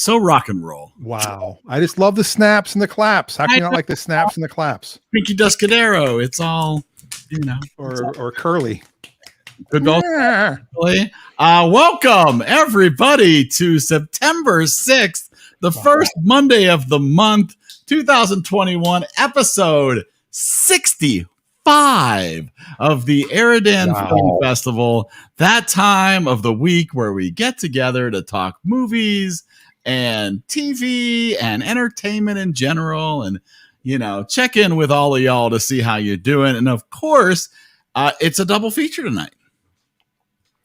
So rock and roll. Wow. I just love the snaps and the claps. How can you not like the snaps and the claps? Pinky Duscadero. It's all, Or Curly. Good old welcome, everybody, to September 6th, the first Monday of the month, 2021, episode 65 of the EriDan Film Festival, that time of the week where we get together to talk movies and TV and entertainment in general and, check in with all of y'all to see how you're doing. And of course, it's a double feature tonight.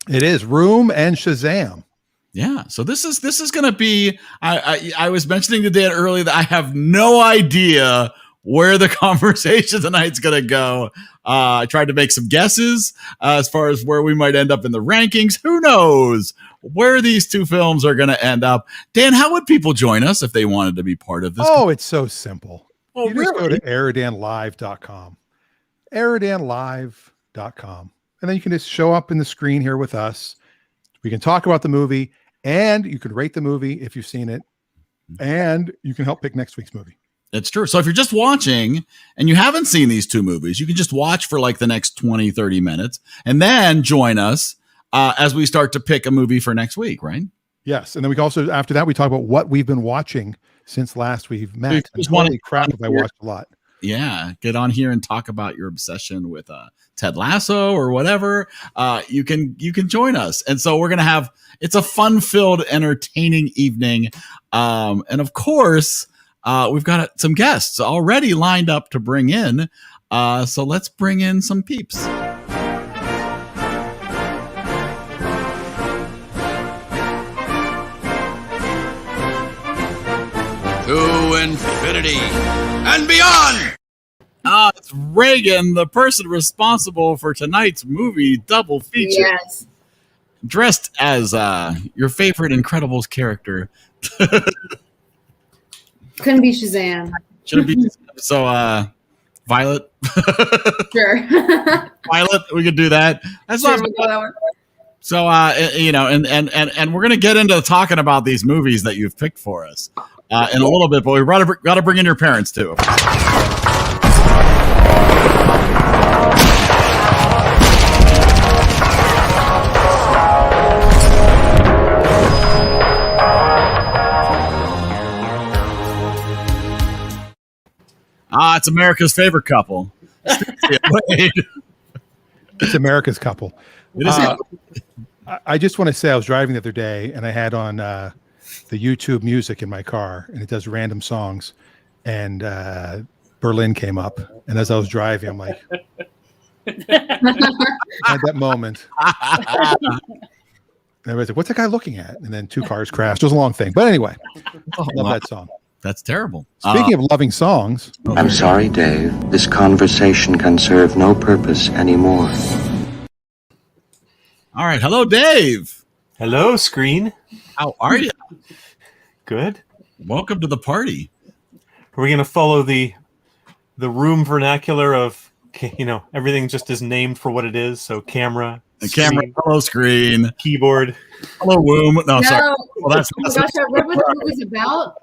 It is Room and Shazam. Yeah, so this is going to be. I was mentioning to Dan earlier that I have no idea where the conversation tonight's going to go. I tried to make some guesses as far as where we might end up in the rankings. Who knows where these two films are going to end up? Dan, how would people join us if they wanted to be part of this? Oh, it's so simple. Oh, you just go to EriDanLive.com. EriDanLive.com. And then you can just show up in the screen here with us. We can talk about the movie, and you can rate the movie if you've seen it, and you can help pick next week's movie. It's true. So if you're just watching and you haven't seen these two movies, you can just watch for like the next 20, 30 minutes and then join us as we start to pick a movie for next week, right? Yes. And then we can also, after that, we talk about what we've been watching since last we've met. Holy crap, have I watched a lot. Yeah, get on here and talk about your obsession with Ted Lasso or whatever. You can join us, and so we're gonna have it's a fun-filled, entertaining evening. And of course, we've got some guests already lined up to bring in. So let's bring in some peeps. To infinity and beyond. It's Reagan, the person responsible for tonight's movie double feature. Yes. Dressed as your favorite Incredibles character. Couldn't be Shazam. Should be so Violet. Sure. Violet, we could do that. That's sure, not we'll go that one. so and we're gonna get into talking about these movies that you've picked for us in a little bit, but we've got to bring in your parents too. It's America's favorite couple. It's America's couple. It is. I just want to say I was driving the other day and I had on the YouTube music in my car and it does random songs and Berlin came up. And as I was driving, I'm like, I had that moment. And everybody's like, what's that guy looking at? And then two cars crashed. It was a long thing. But anyway, I love that song. That's terrible. Speaking of loving songs. I'm sorry, Dave. This conversation can serve no purpose anymore. All right. Hello, Dave. Hello, Screen. How are you? Good. Welcome to the party. Are we going to follow the room vernacular of, everything just is named for what it is? So camera, camera, hello, screen, keyboard. Hello, womb. No, sorry. Well, oh my gosh, I read what the movie's about.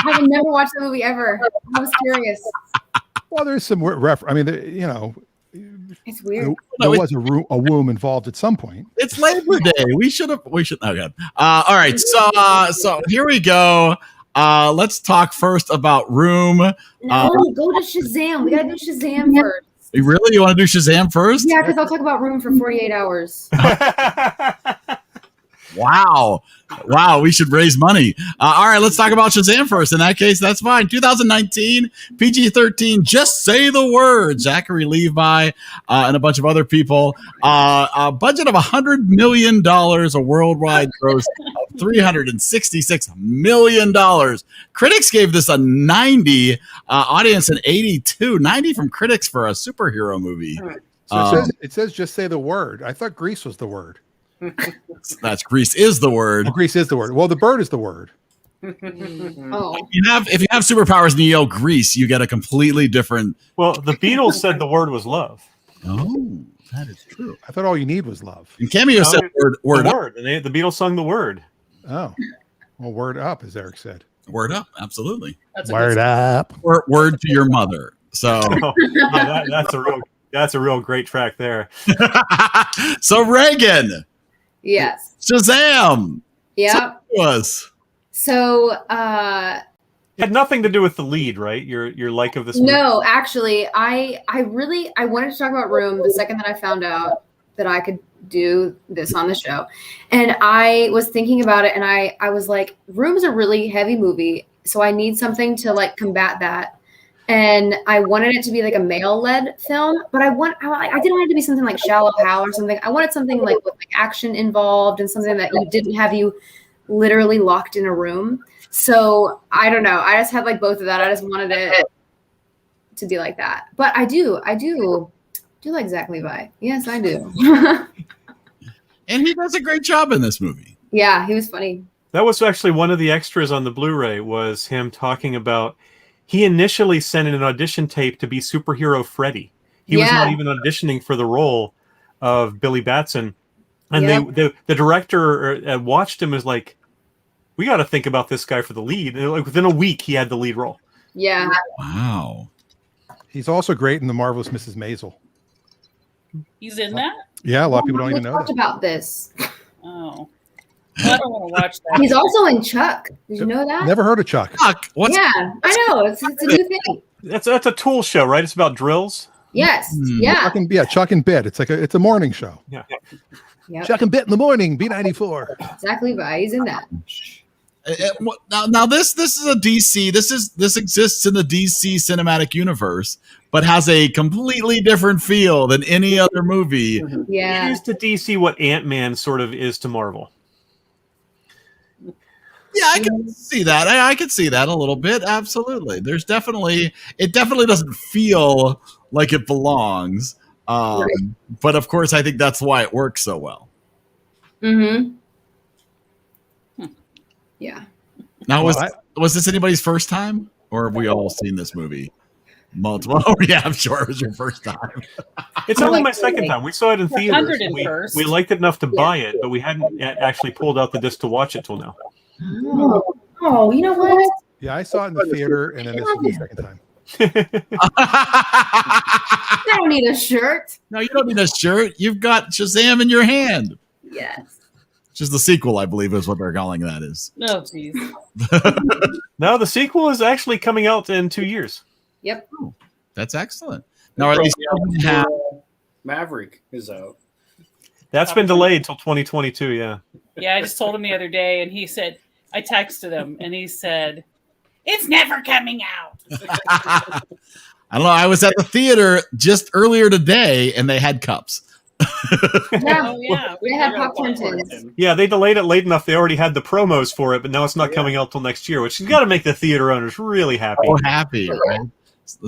I have never watched the movie ever. I was curious. Well, there's some it's weird. There was a womb involved at some point. It's Labor Day. We should. Okay. All right. So here we go. Let's talk first about Room. No, go to Shazam. We gotta do Shazam first. Really? You want to do Shazam first? Yeah, because I'll talk about Room for 48 hours. Wow. We should raise money. All right, let's talk about Shazam first. In that case, that's fine. 2019, PG-13, just say the word. Zachary Levi and a bunch of other people. A budget of $100 million, a worldwide gross of $366 million. Critics gave this a 90, audience an 82. 90 from critics for a superhero movie. So it says just say the word. I thought Grease was the word. That's Grease is the word. Oh, Grease is the word. Well, the bird is the word. Oh. If you have superpowers and you yell Grease, you get a completely different. Well, the Beatles said the word was love. Oh, that is true. I thought all you need was love. And Cameo said word. The word. And the Beatles sung the word. Oh. Well, word up, as Eric said. Word up, absolutely. That's a Word good up. Word to your mother. So, Yeah, that's a real great track there. so Reagan, Yes. Shazam. Yep. Talk to us. So It had nothing to do with the lead, right? Your like of this movie. no, actually, I wanted to talk about Room the second that I found out that I could do this on the show. And I was thinking about it, and I was like, Room's a really heavy movie, so I need something to like combat that. And I wanted it to be like a male-led film, but I didn't want it to be something like Shallow Hal or something. I wanted something like with like action involved and something that you didn't have you literally locked in a room. So I don't know. I just had like both of that. I just wanted it to be like that. But I do like Zach Levi. Yes, I do. And he does a great job in this movie. Yeah, he was funny. That was actually one of the extras on the Blu-ray, was him talking about he initially sent in an audition tape to be superhero Freddy. He was not even auditioning for the role of Billy Batson. And the director watched him as like, we got to think about this guy for the lead. And like within a week, he had the lead role. Yeah. Wow. He's also great in The Marvelous Mrs. Maisel. He's in that? Yeah, a lot of people don't even We know talked that. about this. Oh. I don't want to watch that. He's also in Chuck. Did you know that? Never heard of Chuck. Fuck. What's Yeah, I know. It's a new thing. That's a Tool show, right? It's about drills. Yes. Hmm. Yeah. Chuck and Bit. It's a morning show. Yeah. Yep. Chuck and Bit in the morning, B94. Zach Levi. He's in that. now this is a DC. This exists in the DC cinematic universe, but has a completely different feel than any other movie. It Yeah. is to DC what Ant-Man sort of is to Marvel. Yeah, I can see that. I can see that a little bit. Absolutely. It definitely doesn't feel like it belongs. But of course, I think that's why it works so well. Mm-hmm. Yeah. Now, was this anybody's first time, or have we all seen this movie multiple? Oh, yeah, I'm sure it was your first time. It's only my second time. We saw it in theaters. 101st. We liked it enough to buy it, but we hadn't actually pulled out the disc to watch it till now. Oh, you know what? Yeah, I saw it in the theater, and then this was the second time. I don't need a shirt. No, you don't need a shirt. You've got Shazam in your hand. Yes. Which is the sequel, I believe, is what they're calling that is. Oh, jeez. No, the sequel is actually coming out in 2 years. Yep. That's excellent. Now, are these Maverick is out. That's been delayed till 2022. Yeah. Yeah, I just told him the other day, and he said, I texted him, and he said, it's never coming out. I don't know. I was at the theater just earlier today, and they had cups. Yeah. Oh, yeah. They had popcorn tins. Yeah, they delayed it late enough. They already had the promos for it, but now it's not coming out till next year, which has got to make the theater owners really happy. Oh, happy, right?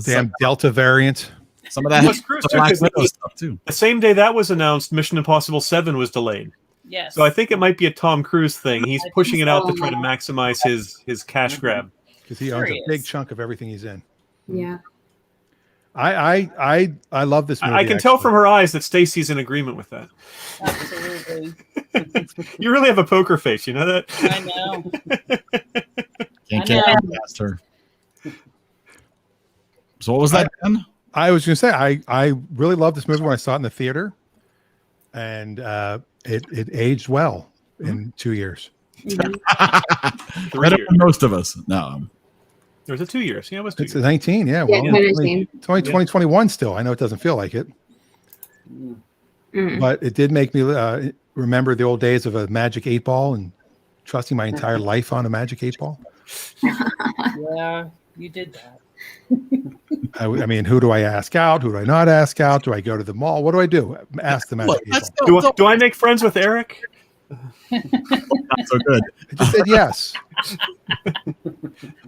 Damn Delta variant. Some of that Well, it's true, too, Black 'cause Widow stuff too. The same day that was announced, Mission Impossible 7 was delayed. Yes. So I think it might be a Tom Cruise thing. He's I think pushing it out to so. try to maximize his cash grab. Because he owns a Serious. big chunk of everything he's in. Yeah. I love this movie. I can tell actually. from her eyes that Stacy's in agreement with that. Absolutely. You really have a poker face, you know that? I know. Can't I get know. past her. So what was that, Ben? I was going to say I really loved this movie when I saw it in the theater, and it aged well in 2 years. Better 3 years. than most of us. No. Or was it 2 years? Yeah, it was 2 It's years. 19, yeah. Yeah, Well, 2019. it's only 2021 still. I know it doesn't feel like it, Mm. but it did make me remember the old days of a magic 8-ball and trusting my entire life on a magic 8-ball. Yeah, you did that. I mean, who do I ask out? Who do I not ask out? Do I go to the mall? What do I do? Ask the magic Look, 8-ball. Do I make friends with Eric? not so good. I just said yes.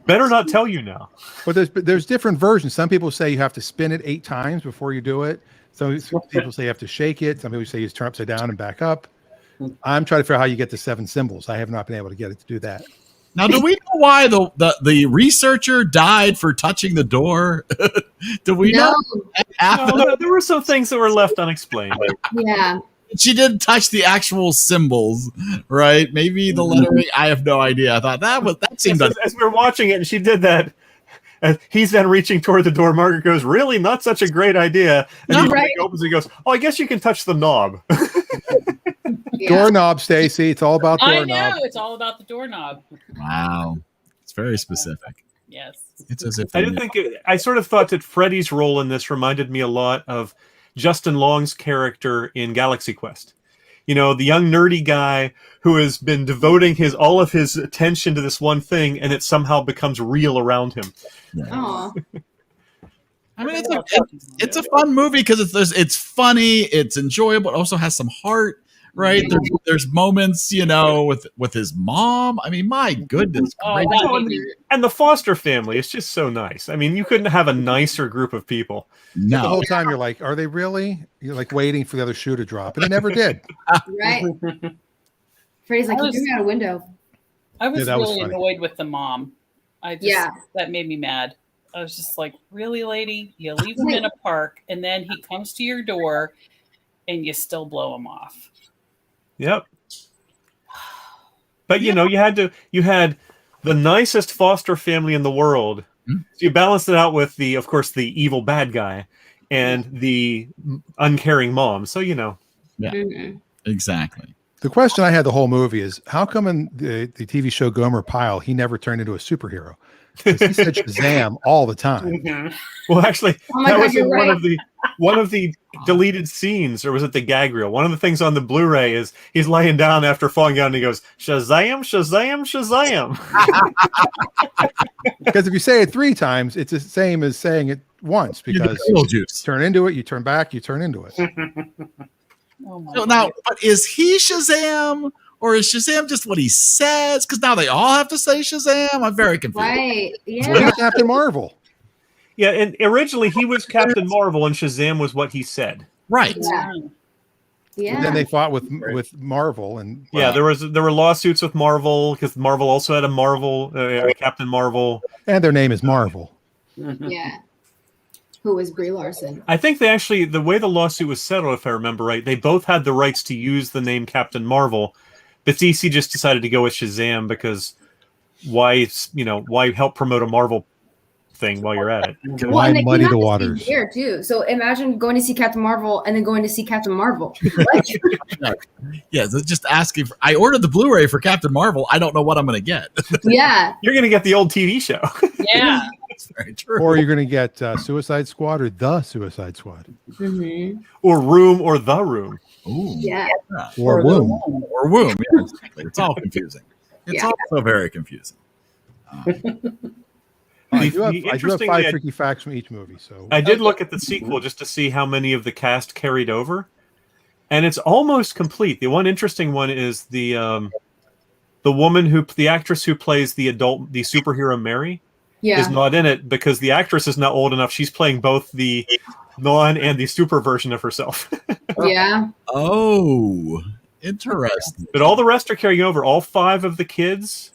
Better not tell you now. But there's different versions. Some people say you have to spin it 8 times before you do it. Some people say you have to shake it. Some people say you turn upside down and back up. I'm trying to figure out how you get the 7 symbols. I have not been able to get it to do that. Now, do we know why the researcher died for touching the door? Do we No. know what happened? No, there were some things that were left unexplained. Yeah. She did touch the actual symbols, right? Maybe the lettering. I have no idea. I thought that seemed. As we were watching it, and she did that. He's then reaching toward the door. Margaret goes, "Really? Not such a great idea." And he opens. He goes, "Oh, I guess you can touch the knob." Doorknob, Stacy. It's all about doorknob. I know. It's all about the doorknob. Wow, it's very specific. Yes. It's as if I sort of thought that Freddy's role in this reminded me a lot of Justin Long's character in Galaxy Quest. You know, the young nerdy guy who has been devoting all of his attention to this one thing, and it somehow becomes real around him. Aw. I mean, it's a fun movie because it's funny, it's enjoyable, it also has some heart, right? There's moments, you know, with his mom. I mean, my goodness, great. And the Foster family is just so nice. I mean, you couldn't have a nicer group of people. No. The whole time you're like, are they really? You're like waiting for the other shoe to drop, and it never did. Right. Freddy's like, you threw me out a window. I was that was really funny. annoyed with the mom. That made me mad. I was just like, really, lady? You leave him in a park, and then he comes to your door, and you still blow him off. Yep. But you know, you had the nicest Foster family in the world. So you balanced it out with of course, the evil bad guy and the uncaring mom. So you know. Yeah. Exactly. The question I had the whole movie is, how come in the TV show Gomer Pyle he never turned into a superhero? He said Shazam all the time. Well, actually, that God, was in you're one of the deleted scenes, or was it the gag reel? One of the things on the Blu-ray is he's laying down after falling down, and he goes, "Shazam, Shazam, Shazam." Because if you say it 3 times, it's the same as saying it once. Because you turn into it, you turn back, you turn into it. Oh now, but is he Shazam? Or is Shazam just what he says? Because now they all have to say Shazam. I'm very confused. Right. He's Yeah. Captain Marvel. Yeah, and originally he was Captain Marvel, and Shazam was what he said. Right. Yeah. And then they fought with Marvel, and Yeah, there were lawsuits with Marvel because Marvel also had a Captain Marvel, and their name is Marvel. Yeah. Who was Brie Larson? I think the way the lawsuit was settled, if I remember right, they both had the rights to use the name Captain Marvel, but DC just decided to go with Shazam because why help promote a Marvel thing while you're at it? Why and they muddy came the out the same waters? year too. So imagine going to see Captain Marvel and then going to see Captain Marvel. Yeah, just asking. I ordered the Blu-ray for Captain Marvel. I don't know what I'm going to get. Yeah. You're going to get the old TV show. Yeah. That's very true. Or you're going to get Suicide Squad or The Suicide Squad. Mm-hmm. Or Room or The Room. Ooh. Yeah. Or Womb. Or Womb. Yeah, exactly. It's all confusing. It's Yeah. also very confusing. I do have 5 Interestingly, tricky facts from each movie. So I did look at the sequel just to see how many of the cast carried over, and it's almost complete. The one interesting one is the actress who plays the superhero Mary is not in it because the actress is not old enough. She's playing both the non and the super version of herself. Yeah. Oh, interesting. But all the rest are carrying over. All 5 of the kids.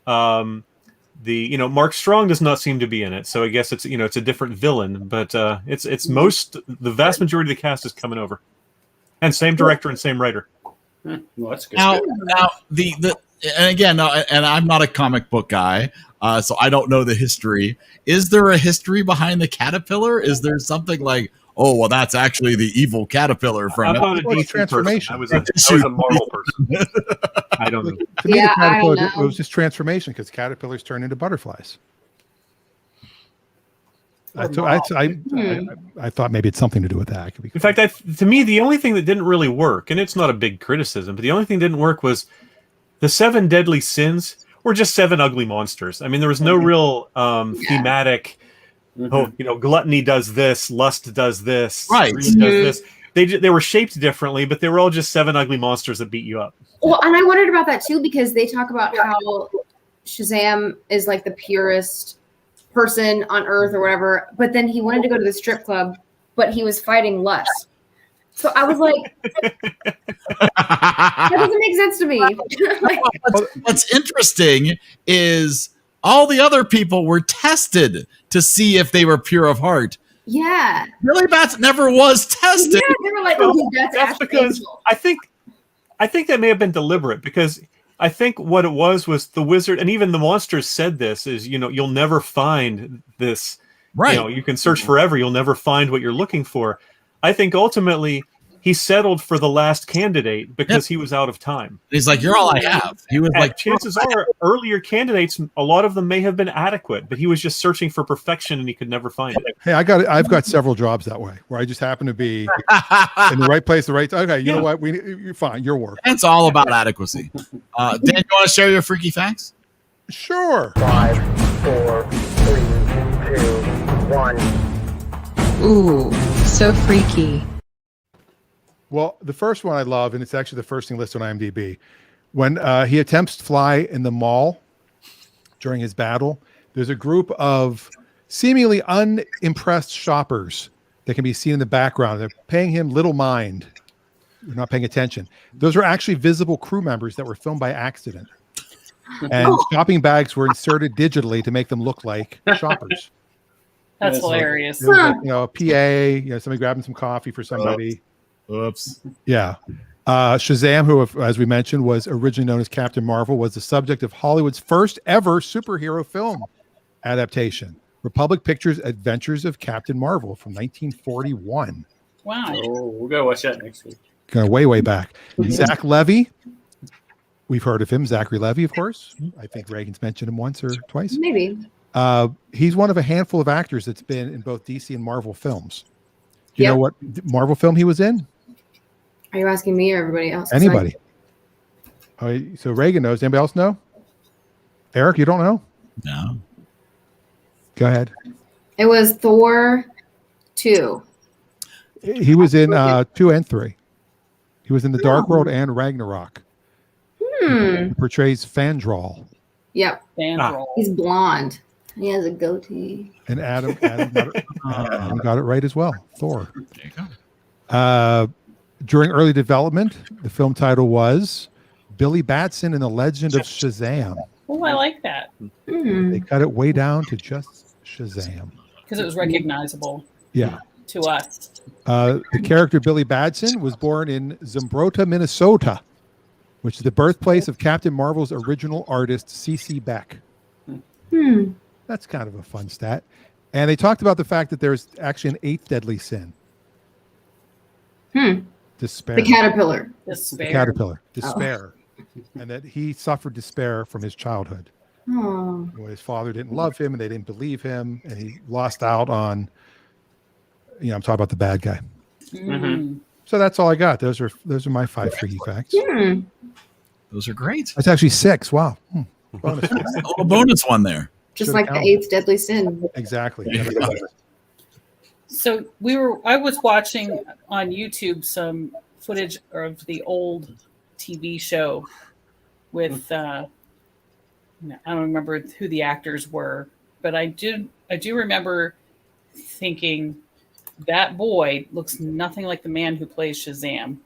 Mark Strong does not seem to be in it, so I guess it's a different villain. But the vast majority of the cast is coming over, and same director and same writer. Well, that's good. Now and again, and I'm not a comic book guy, so I don't know the history. Is there a history behind the caterpillar? Is there something like, oh, well, that's actually the evil caterpillar from I'm not a DC transformation. person. I was a Marvel person. I don't know. to me, Yeah, the caterpillar, I don't know. it was just transformation because caterpillars turn into butterflies. I thought maybe it's something to do with that. Could be In fact, to me, the only thing that didn't really work, and it's not a big criticism, but the only thing that didn't work was the 7 deadly sins were just 7 ugly monsters. I mean, there was no real thematic. Oh, gluttony does this, lust does this, Right. greed does this. They were shaped differently, but they were all just 7 ugly monsters that beat you up. Well, and I wondered about that too because they talk about how Shazam is like the purest person on earth or whatever, but then he wanted to go to the strip club, but he was fighting lust. So I was like, that doesn't make sense to me. What's interesting is all the other people were tested to see if they were pure of heart. Yeah. Billy Batson never was tested. Yeah, they were like, "Oh, that's Ashley because Angel." I think that may have been deliberate, because I think what it was the wizard, and even the monsters said this, is, you'll never find this. Right. You can search forever, you'll never find what you're looking for. I think ultimately he settled for the last candidate because he was out of time. He's like, "You're all I have." He was like, chances are earlier candidates, a lot of them may have been adequate, but he was just searching for perfection and he could never find it. Hey, I've got several jobs that way where I just happen to be in the right place, the right time. Okay, you know what? You're fine. Your work. It's all about adequacy. Dan, you want to share your freaky facts? Sure. 5, 4, 3, 2, 1. Ooh, so freaky. Well, the first one I love, and it's actually the first thing listed on IMDb. When he attempts to fly in the mall during his battle, there's a group of seemingly unimpressed shoppers that can be seen in the background. They're paying him little mind. They're not paying attention. Those are actually visible crew members that were filmed by accident. And shopping bags were inserted digitally to make them look like shoppers. That's hilarious. There was a PA, somebody grabbing some coffee for somebody. Oops. Yeah. Shazam, who, as we mentioned, was originally known as Captain Marvel, was the subject of Hollywood's first ever superhero film adaptation, Republic Pictures' Adventures of Captain Marvel from 1941. Wow. Oh, we'll go watch that next week. Going way back. Zach Levy, we've heard of him. Zachary Levy, of course. I think Reagan's mentioned him once or twice. Maybe. He's one of a handful of actors that's been in both DC and Marvel films. Do you know what Marvel film he was in? Are you asking me or everybody else? Anybody? So Reagan knows. Anybody else know? Eric, you don't know? No. Go ahead. It was Thor 2. He was in 2 and 3. He was in The Dark World and Ragnarok. He portrays Fandral. Yep. Fandral. He's blonde. He has a goatee. And Adam got it right as well. Thor. There you go. During early development, the film title was Billy Batson and the Legend of Shazam. Oh, I like that. They cut it way down to just Shazam. Because it was recognizable Yeah. to us. The character Billy Batson was born in Zumbrota, Minnesota, which is the birthplace of Captain Marvel's original artist, C.C. Beck. That's kind of a fun stat. And they talked about the fact that there's actually an 8th deadly sin. Despair. The caterpillar. Despair. The caterpillar. Despair. And that he suffered despair from his childhood. Oh. When his father didn't love him and they didn't believe him, and he lost out on, I'm talking about the bad guy. So that's all I got. Those are my 5 freaky facts. Those are great. That's actually 6. Wow. Bonus. A bonus one there. Just like the 8th deadly sin. Exactly. So I was watching on YouTube some footage of the old TV show with I don't remember who the actors were, but I do remember thinking that boy looks nothing like the man who plays Shazam.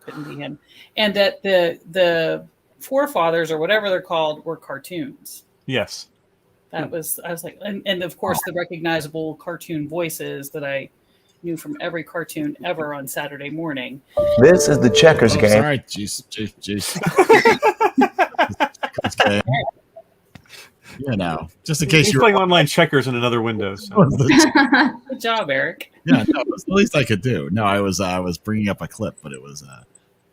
Couldn't be him. And that the forefathers or whatever they're called were cartoons. Yes. I was like, and of course the recognizable cartoon voices that I knew from every cartoon ever on Saturday morning. This is the checkers game. Sorry, jeez. Okay. Just in case He's you're playing online checkers in another window. So. Good job, Eric. Yeah, no, it was the least I could do. No, I was bringing up a clip, but it was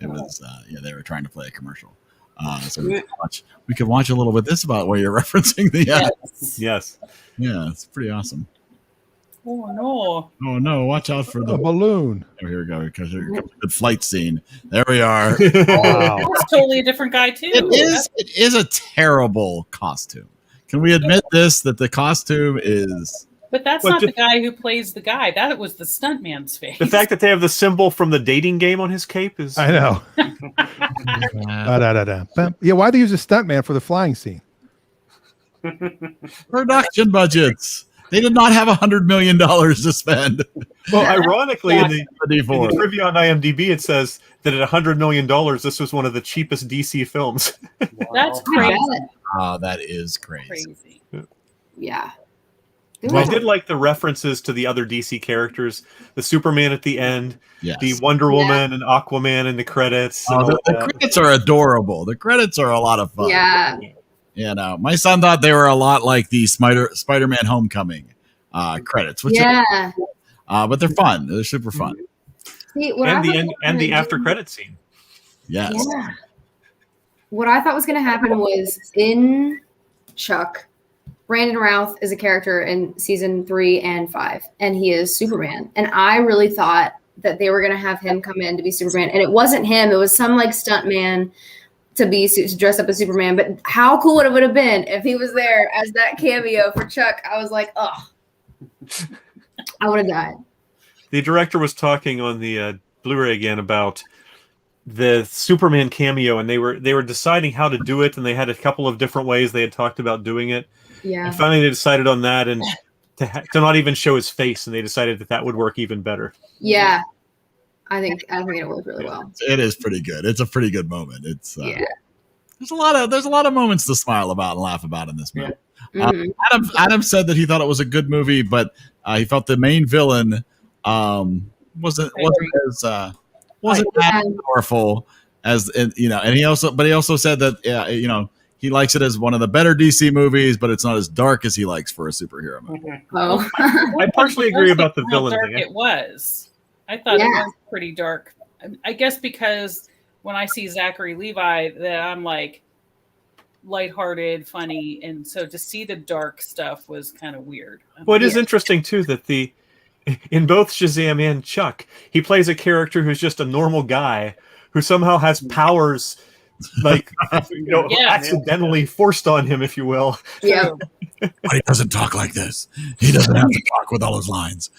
they were trying to play a commercial. So we could watch a little bit this about what you're referencing the Yes. Yeah, it's pretty awesome. Oh no, watch out for the balloon. Oh, here we go, because there's a good flight scene. There we are. Wow. It's totally a different guy too. It is a terrible costume. Can we admit that the costume is? But that's not the guy who plays the guy. That was the stuntman's face. The fact that they have the symbol from the dating game on his cape is... I know. Yeah, why do they use a stuntman for the flying scene? Production budgets. They did not have $100 million to spend. Well, ironically, in the D4. trivia on IMDb, it says that at $100 million, this was one of the cheapest DC films. That's crazy. Oh, that is crazy. Yeah. I did like the references to the other DC characters, the Superman at the end, the Wonder Woman and Aquaman in the credits. The credits are adorable. The credits are a lot of fun. Yeah. You know, my son thought they were a lot like the Spider-Man Homecoming credits, which but they're fun. They're super fun. See, and the after credit scene. Yes. Yeah. What I thought was going to happen was in Chuck, Brandon Routh is a character in season 3 and 5, and he is Superman. And I really thought that they were going to have him come in to be Superman, and it wasn't him. It was some like stunt man to dress up as Superman. But how cool would have been if he was there as that cameo for Chuck? I was like, oh, I would have died. The director was talking on the Blu-ray again about the Superman cameo, and they were deciding how to do it, and they had a couple of different ways they had talked about doing it. Yeah. And finally, they decided on that, and to not even show his face, and they decided that would work even better. Yeah, I think it worked really well. It is pretty good. It's a pretty good moment. It's there's a lot of moments to smile about and laugh about in this movie. Adam said that he thought it was a good movie, but he felt the main villain wasn't as powerful as and he also said that he likes it as one of the better DC movies, but it's not as dark as he likes for a superhero movie. Oh, I partially agree about the villain dark thing. It was. I thought it was pretty dark. I guess because when I see Zachary Levi, that I'm like lighthearted, funny, and so to see the dark stuff was kind of weird. Well, it is interesting too that in both Shazam and Chuck, he plays a character who's just a normal guy who somehow has powers, like accidentally forced on him, if you will. Yeah. But he doesn't talk like this. He doesn't have to talk with all his lines.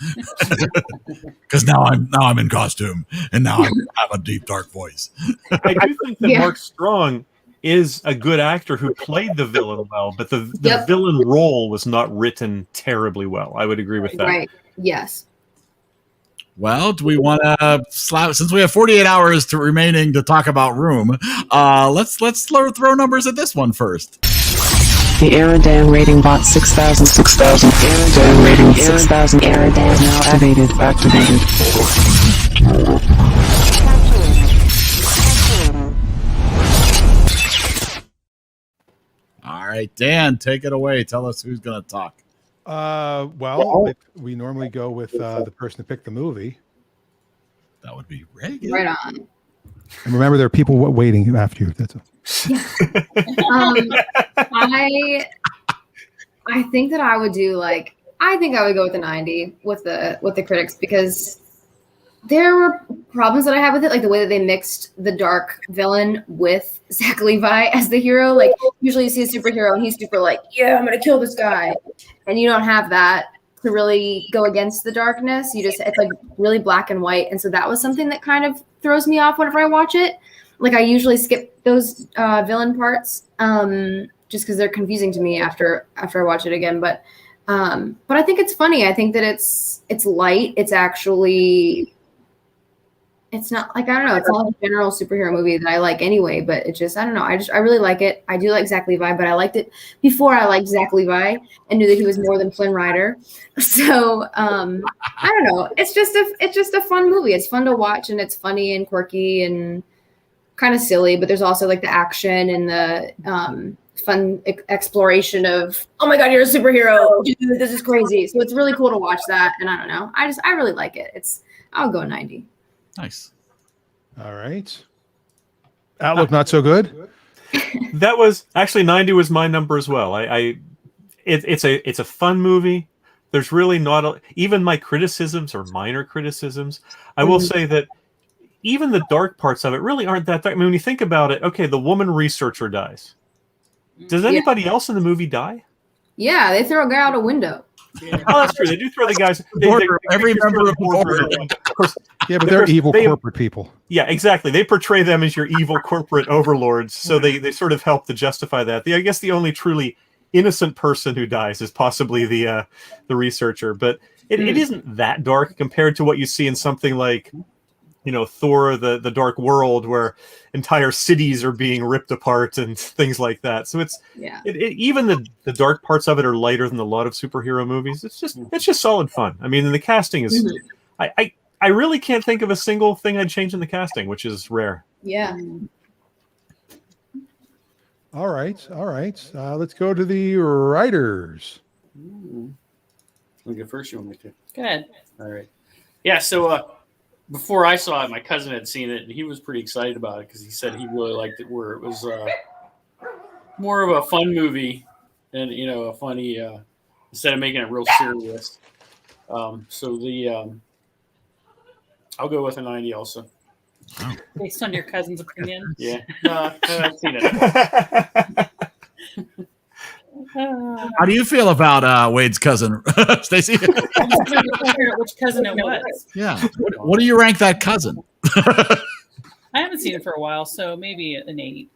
Because now I'm in costume, and now I have a deep, dark voice. I do think that Mark Strong is a good actor who played the villain well, but the villain role was not written terribly well. I would agree with that. Right. Yes. Well, do we want to since we have 48 hours remaining to talk about Room, let's throw numbers at this one first. The EriDan rating bot 6,000. EriDan rating 6,000. EriDan now activated. All right, Dan, take it away. Tell us who's going to talk. Well, we normally go with the person who picked the movie. That would be Reagan. Right on. And remember, there are people waiting after you. That's I think that I would do I think I would go with the 90 with the critics, because there were problems that I had with it, like the way that they mixed the dark villain with Zach Levi as the hero. Like usually you see a superhero and he's super like, yeah, I'm gonna kill this guy, and you don't have that to really go against the darkness. It's like really black and white, and so that was something that kind of throws me off whenever I watch it. Like I usually skip those villain parts just because they're confusing to me after I watch it again. But I think it's funny. I think that it's light. It's actually. It's not like, I don't know, it's not a general superhero movie that I like anyway, but it just, I don't know. I really like it. I do like Zach Levi, but I liked it before I liked Zach Levi and knew that he was more than Flynn Rider. So, I don't know. It's just a fun movie. It's fun to watch, and it's funny and quirky and kind of silly, but there's also like the action and the, fun exploration of, oh my God, you're a superhero. Dude, this is crazy. So it's really cool to watch that. And I don't know. I really like it. I'll go 90. Nice. All right. Outlook not so good. That was actually 90 was my number as well. It's a fun movie. There's really not even my criticisms or minor criticisms. I will say that even the dark parts of it really aren't that dark. I mean, when you think about it, okay, the woman researcher dies. Does anybody else in the movie die? Yeah, they throw a guy out a window. Oh, that's true. They do throw the guys. Every member of the board. Of course, yeah, but they're evil corporate people. Yeah, exactly. They portray them as your evil corporate overlords, so they sort of help to justify that. I guess the only truly innocent person who dies is possibly the researcher, but it isn't that dark compared to what you see in something like Thor: the Dark World, where entire cities are being ripped apart and things like that. So it's even the dark parts of it are lighter than a lot of superhero movies. It's just solid fun. I mean, and the casting is I really can't think of a single thing I'd change in the casting, which is rare. Yeah. All right. Let's go to the writers. I'll go first. You want me to? Go ahead. All right. Yeah. So before I saw it, my cousin had seen it, and he was pretty excited about it because he said he really liked it. Where it was more of a fun movie, and a funny instead of making it real serious. I'll go with a 90 also. Based on your cousin's opinion? Yeah. I've seen it. How do you feel about Wade's cousin, Stacey? Which cousin it was. Yeah. What do you rank that cousin? I haven't seen it for a while, so maybe an 8.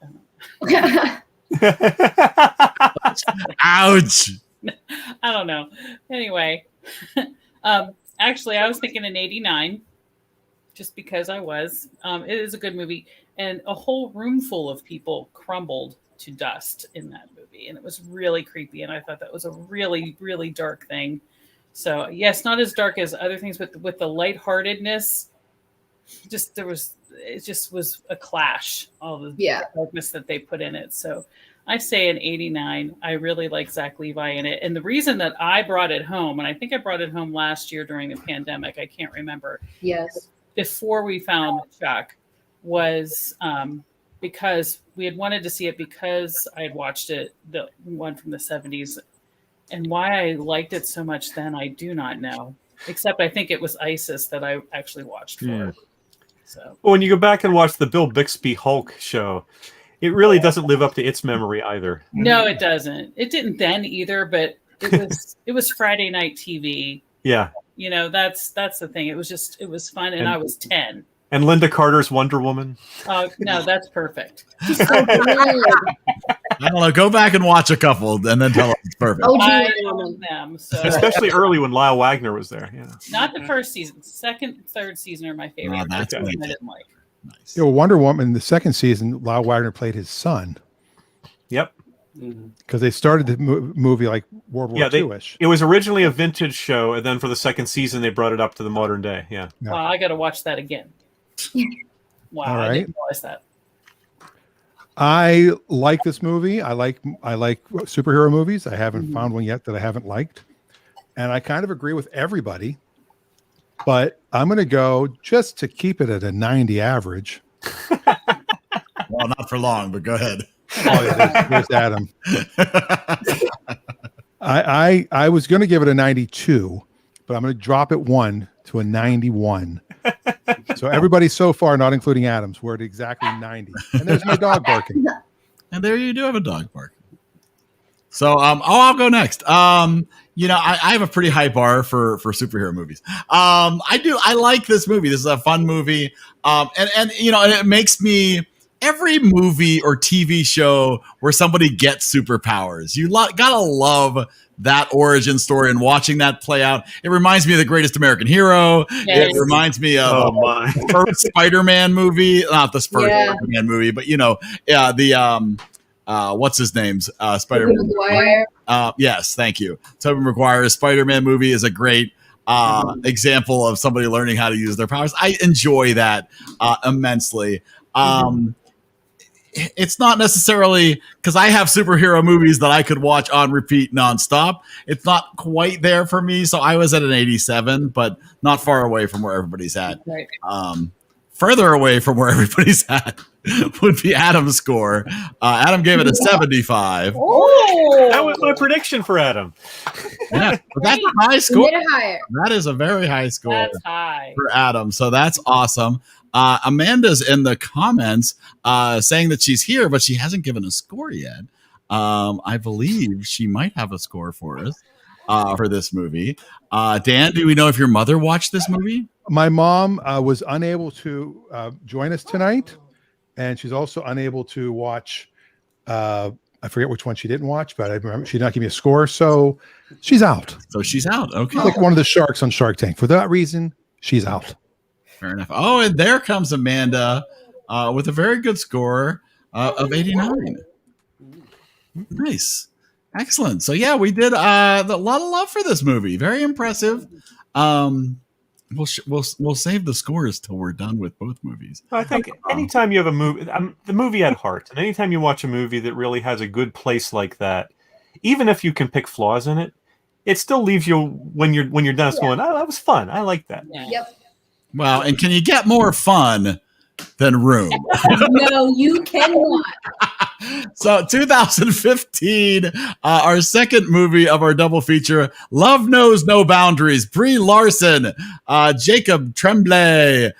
Ouch. I don't know. Anyway, actually, I was thinking an 89. Just because I was. It is a good movie. And a whole room full of people crumbled to dust in that movie. And it was really creepy. And I thought that was a really, really dark thing. So, yes, not as dark as other things, but with the lightheartedness, it just was a clash, all the darkness that they put in it. So I say an 89. I really like Zach Levi in it. And the reason that I brought it home, and I think I brought it home last year during the pandemic, I can't remember. Yes. Before we found Chuck, was because we had wanted to see it because I had watched it, the one from the 70s. And why I liked it so much then, I do not know. Except I think it was ISIS that I actually watched for. So when you go back and watch the Bill Bixby Hulk show, it really doesn't live up to its memory either. No, it doesn't. It didn't then either, but it was Friday night TV. Yeah. That's the thing. It was fun, and I was 10. And Linda Carter's Wonder Woman. Oh no, that's perfect. I don't know. Go back and watch a couple, and then tell us it's perfect. I love them, so. Especially early when Lyle Wagner was there. Yeah. Not the first season. Second, third season are my favorite. That's I didn't like. Nice. Yeah, well, Wonder Woman, the second season, Lyle Wagner played his son. Yep. Because they started the movie like World War II-ish. It was originally a vintage show, and then for the second season, they brought it up to the modern day. Yeah. Well, I got to watch that again. Wow, All right. I didn't realize that. I like this movie. I like superhero movies. I haven't found one yet that I haven't liked, and I kind of agree with everybody. But I'm going to go just to keep it at a 90 average. Well, not for long, but go ahead. Oh, yeah, there's Adam. I was going to give it a 92, but I'm going to drop it 1 to a 91. So everybody so far, not including Adams, we're at exactly 90. And there's my dog barking. And there you do have a dog barking. So, I'll go next. I have a pretty high bar for superhero movies. I like this movie. This is a fun movie. And it makes me, every movie or TV show where somebody gets superpowers, you gotta love that origin story and watching that play out. It reminds me of The Greatest American Hero. Yes. It reminds me of the first Spider-Man movie, not the first Spider-Man movie, but what's his name's Spider-Man? Yes, thank you. Tobey Maguire's Spider-Man movie is a great example of somebody learning how to use their powers. I enjoy that immensely. It's not necessarily because I have superhero movies that I could watch on repeat nonstop. It's not quite there for me. So I was at an 87, but not far away from where everybody's at. Right. Further away from where everybody's at would be Adam's score. Adam gave it a 75. Oh, that was my prediction for Adam. Yeah, but that's a high score. Made it higher. That is a very high score. That's high for Adam. So that's awesome. Amanda's in the comments saying that she's here, but she hasn't given a score yet. I believe she might have a score for us for this movie. Dan, do we know if your mother watched this movie? My mom was unable to join us tonight, and she's also unable to watch. I forget which one she didn't watch, but I remember she did not give me a score, so she's out. So she's out. Okay, like one of the sharks on Shark Tank. For that reason, she's out. Fair enough. Oh, and there comes Amanda with a very good score of 89. Nice. Excellent. So yeah, we did a lot of love for this movie. Very impressive. We'll save the scores till we're done with both movies. I think anytime you have a movie, the movie at heart, and anytime you watch a movie that really has a good place like that, even if you can pick flaws in it, it still leaves you when you're done going, oh, that was fun. I like that. Yeah. Yep. Well, and can you get more fun than Room? No, you cannot. So 2015, our second movie of our double feature, Love Knows No Boundaries. Brie Larson, Jacob Tremblay,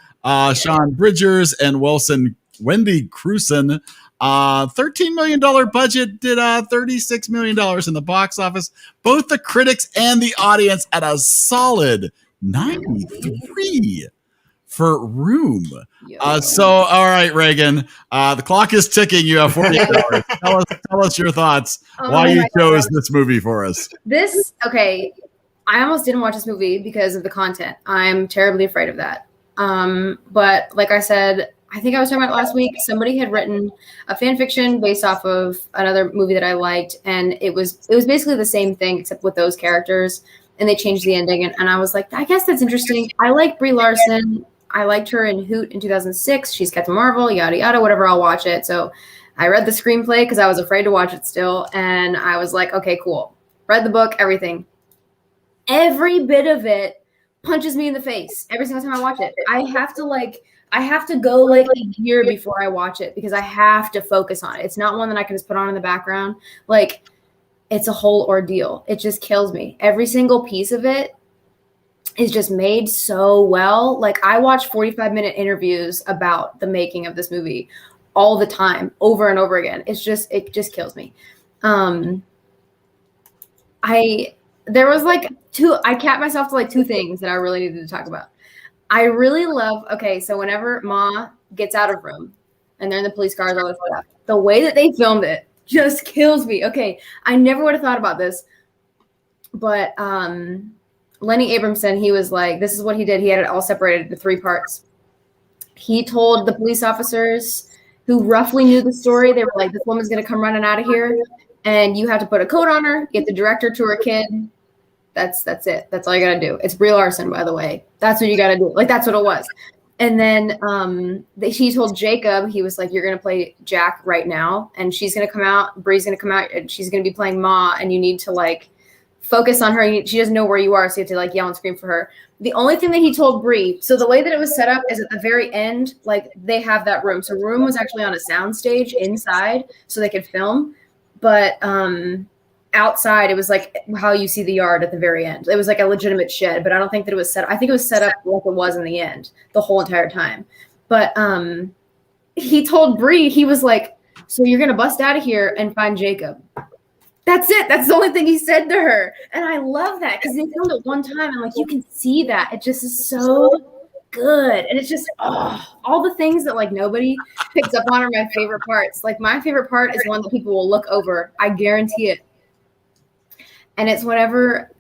Sean Bridgers, and Wendy Crewson. $13 million budget, did $36 million in the box office. Both the critics and the audience at a solid 93 for Room. So, all right, Reagan, the clock is ticking. You have 48 hours. Tell us your thoughts. Why you chose this movie for us? Okay, I almost didn't watch this movie because of the content. I'm terribly afraid of that. But like I said, I think I was talking about last week, somebody had written a fan fiction based off of another movie that I liked, and it was basically the same thing except with those characters, and they changed the ending, and I was like, I guess that's interesting. I like Brie Larson. I liked her in Hoot in 2006. She's Captain Marvel, yada yada, whatever. I'll watch it. So I read the screenplay because I was afraid to watch it still, and I was like, okay, cool. Read the book, everything. Every bit of it punches me in the face every single time I watch it. I have to go like a year before I watch it because I have to focus on it. It's not one that I can just put on in the background. Like, it's a whole ordeal. It just kills me. Every single piece of it is just made so well. Like, I watch 45-minute interviews about the making of this movie all the time, over and over again. It just kills me. There was like I capped myself to like two things that I really needed to talk about. I really love, so whenever Ma gets out of Room and they're in the police cars, all this stuff, the way that they filmed it just kills me. Okay, I never would have thought about this, but Lenny Abramson, he was like, this is what he did. He had it all separated into 3 parts. He told the police officers who roughly knew the story, they were like, this woman's going to come running out of here, and you have to put a coat on her, get the director to her kid. That's it. That's all you got to do. It's Brie Larson, by the way. That's what you got to do. Like, that's what it was. And then he told Jacob, he was like, you're going to play Jack right now, and she's going to come out, Brie's going to come out, and she's going to be playing Ma, and you need to, like, focus on her. She doesn't know where you are, so you have to, like, yell and scream for her. The only thing that he told Brie, so the way that it was set up is at the very end, like, they have that room. So Room was actually on a sound stage inside so they could film. But outside, it was like how you see the yard at the very end. It was like a legitimate shed, but I don't think that it was set up. I think it was set up like it was in the end the whole entire time. But he told Brie, he was like, so you're going to bust out of here and find Jacob. That's it. That's the only thing he said to her. And I love that because they filmed it one time and like you can see that. It just is so good. And it's just all the things that like nobody picks up on are my favorite parts. Like my favorite part is one that people will look over. I guarantee it. And it's whenever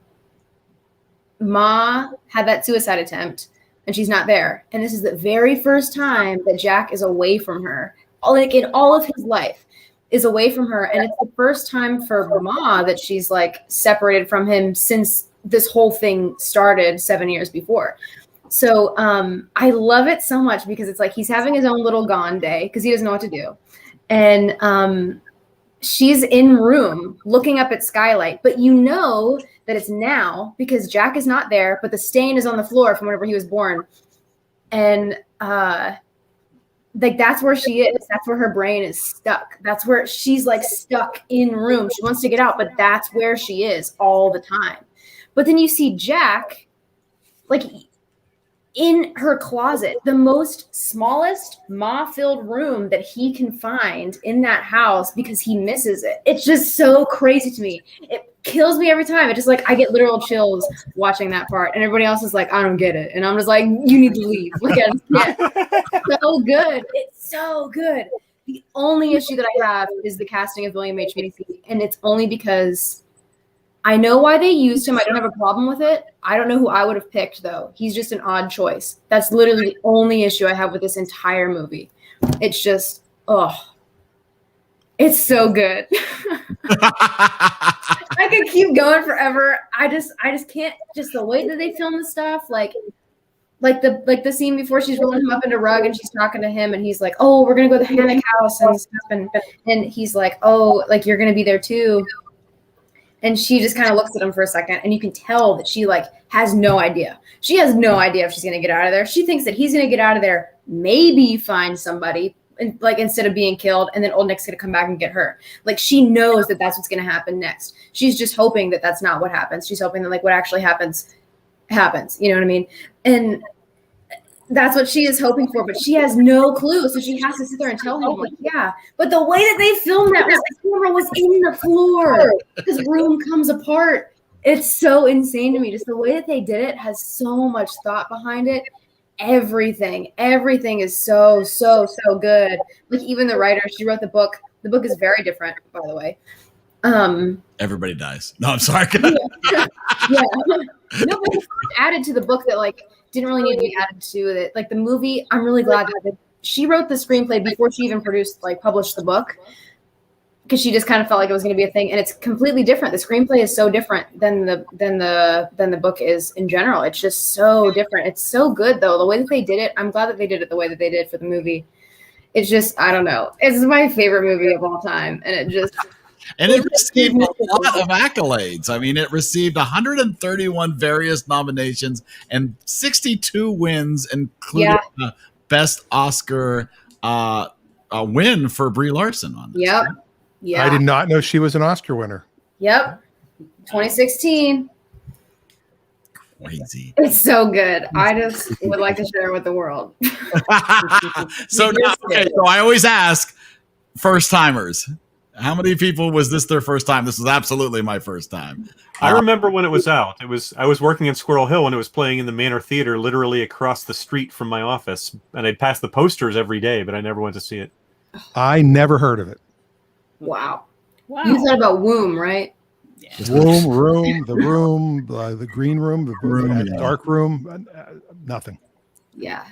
Ma had that suicide attempt and she's not there. And this is the very first time that Jack is away from her. Like in all of his life is away from her. And it's the first time for Ma that she's like separated from him since this whole thing started 7 years before. So I love it so much because it's like he's having his own little gone day because he doesn't know what to do. And she's in Room looking up at skylight, but you know that it's now because Jack is not there, but the stain is on the floor from whenever he was born. And like that's where she is. That's where her brain is stuck. That's where she's like stuck in Room. She wants to get out, but that's where she is all the time. But then you see Jack like in her closet, the most smallest Ma-filled room that he can find in that house because he misses it. It's just so crazy to me. It kills me every time. It just like I get literal chills watching that part, and everybody else is like, I don't get it, and I'm just like, you need to leave. Like, it's so good. It's so good. The only issue that I have is the casting of William H. Macy, and it's only because I know why they used him. I don't have a problem with it. I don't know who I would have picked, though. He's just an odd choice. That's literally the only issue I have with this entire movie. It's just, it's so good. I could keep going forever. I just can't. Just the way that they film the stuff, like the scene before she's rolling him up in a rug and she's talking to him and he's like, "Oh, we're gonna go to the hammock house and stuff," and he's like, "Oh, like you're gonna be there too." And she just kind of looks at him for a second, and you can tell that she like has no idea. She has no idea if she's gonna get out of there. She thinks that he's gonna get out of there, maybe find somebody, and like instead of being killed, and then Old Nick's gonna come back and get her. Like she knows that that's what's gonna happen next. She's just hoping that that's not what happens. She's hoping that like what actually happens. You know what I mean? And that's what she is hoping for, but she has no clue. So she has to sit there and tell him, like, yeah. But the way that they filmed that was the camera was in the floor. His room comes apart. It's so insane to me. Just the way that they did it has so much thought behind it. Everything is so good. Like even the writer, she wrote the book. The book is very different, by the way. Everybody dies. No, I'm sorry. Yeah. No, but added to the book that like didn't really need to be added to it. Like the movie, I'm really glad that she wrote the screenplay before she even published the book, because she just kind of felt like it was going to be a thing, and it's completely different. The screenplay is so different than the book is in general. It's just so different. It's so good though. The way that they did it, I'm glad that they did it the way that they did for the movie. It's just, I don't know. It's my favorite movie of all time, and it just. And it received a lot of accolades. I mean, it received 131 various nominations and 62 wins, including Best Oscar win for Brie Larson on this. Yep. Yeah. I did not know she was an Oscar winner. Yep. 2016. Crazy. It's so good. I just would like to share it with the world. So I always ask first timers. How many people was this their first time? This was absolutely my first time. I remember when it was out. I was working in Squirrel Hill when it was playing in the Manor Theater, literally across the street from my office, and I'd pass the posters every day, but I never went to see it. I never heard of it. Wow. You said about Womb, right? Yeah. Room, the room, the green room, the dark room, nothing. Yeah.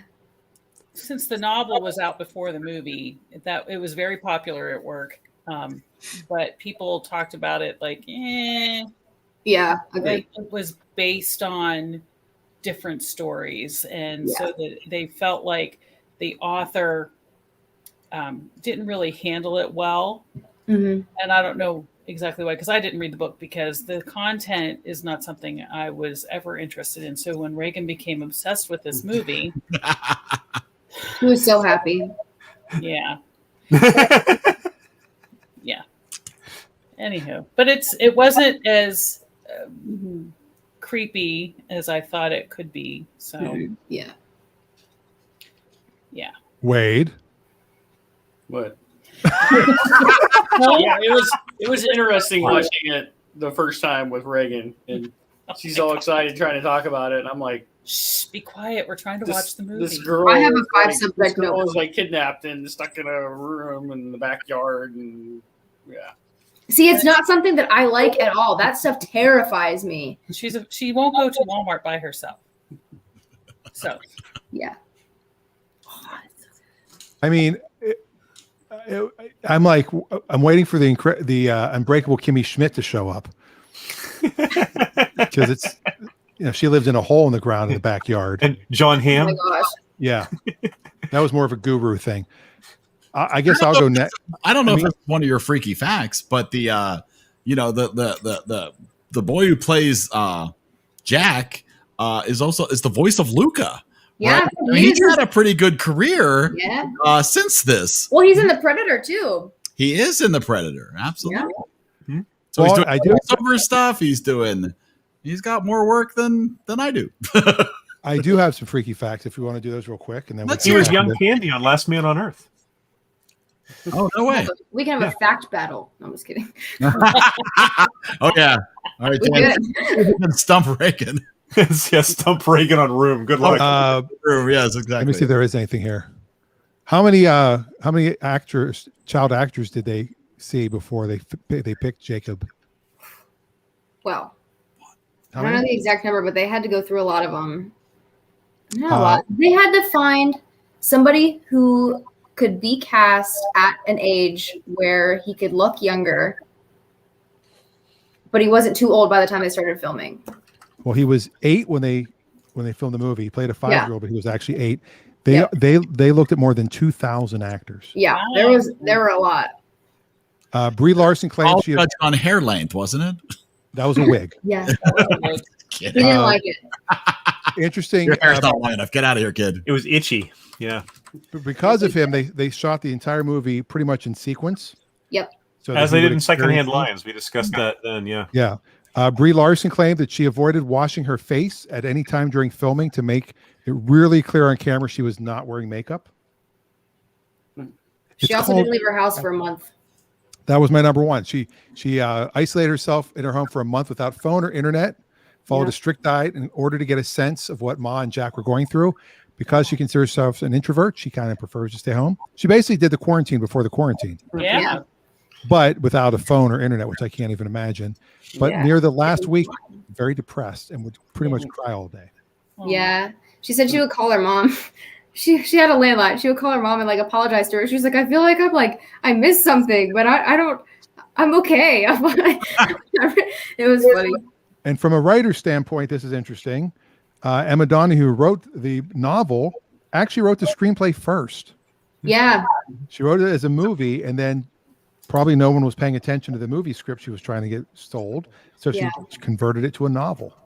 Since the novel was out before the movie, it was very popular at work. But people talked about it like, yeah, okay. It was based on different stories, and so that they felt like the author didn't really handle it well. Mm-hmm. And I don't know exactly why, because I didn't read the book, because the content is not something I was ever interested in. So when Reagan became obsessed with this movie, he was so happy. Yeah. Yeah. Anywho, but it wasn't as creepy as I thought it could be. So yeah. Wade. What? Yeah, it was interesting watching it the first time with Reagan, and she's all excited trying to talk about it, and I'm like, shh, be quiet. We're trying to watch the movie. This girl, I have a 5-subject notebook. Was like kidnapped and stuck in a room in the backyard, and See, it's not something that I like at all. That stuff terrifies me. She won't go to Walmart by herself. So, yeah. I mean, I'm waiting for the Unbreakable Kimmy Schmidt to show up, because it's, she lived in a hole in the ground in the backyard. And John Hamm. Oh my gosh. Yeah, that was more of a guru thing. I guess I'll go next. I don't know if it's one of your freaky facts, but the boy who plays Jack is the voice of Luca. Yeah, right? I mean, he's had a pretty good career. Yeah. Since this. Well, he's in the Predator too. He is in the Predator, absolutely. Yeah. Mm-hmm. So he's doing voiceover stuff. He's got more work than I do. I do have some freaky facts if you want to do those real quick, and then he was young Candy on Last Man on Earth. Oh, no way. We can have a fact battle. No, I'm just kidding. Oh yeah. All right, Dan. Stump Reagan. Stump Reagan on Room. Good luck. Room, yes, exactly. Let me see if there is anything here. How many child actors did they see before they picked Jacob? well, How I don't know many? the exact number, but they had to go through a lot of them. Not a lot. They had to find somebody who could be cast at an age where he could look younger, but he wasn't too old by the time they started filming. Well, he was 8 when they filmed the movie. He played a 5-year-old, but he was actually 8. They looked at more than 2,000 actors. Yeah, there were a lot. Brie Larson claimed All she judged on hair length, wasn't it? that was a wig. Yeah, he Kidding. didn't like it. Interesting. Your hair's not long enough. Get out of here, kid. It was itchy. Yeah. Because of him, they shot the entire movie pretty much in sequence. Yep. So As that they he did would in Secondhand experience Lions. We discussed that then, yeah. Yeah. Brie Larson claimed that she avoided washing her face at any time during filming to make it really clear on camera she was not wearing makeup. She also didn't leave her house for a month. That was my number one. She isolated herself in her home for a month without phone or internet, followed a strict diet in order to get a sense of what Ma and Jack were going through. Because she considers herself an introvert, she kind of prefers to stay home. She basically did the quarantine before the quarantine. Yeah. But without a phone or internet, which I can't even imagine. But near the last week, very depressed and would pretty much cry all day. Yeah. She said she would call her mom. She had a landline. She would call her mom and like apologize to her. She was like, I feel like I missed something, but I'm okay. It was funny. And from a writer's standpoint, this is interesting. Emma Donoghue, who wrote the novel, actually wrote the screenplay first. Yeah. She wrote it as a movie, and then probably no one was paying attention to the movie script she was trying to get sold. So she converted it to a novel.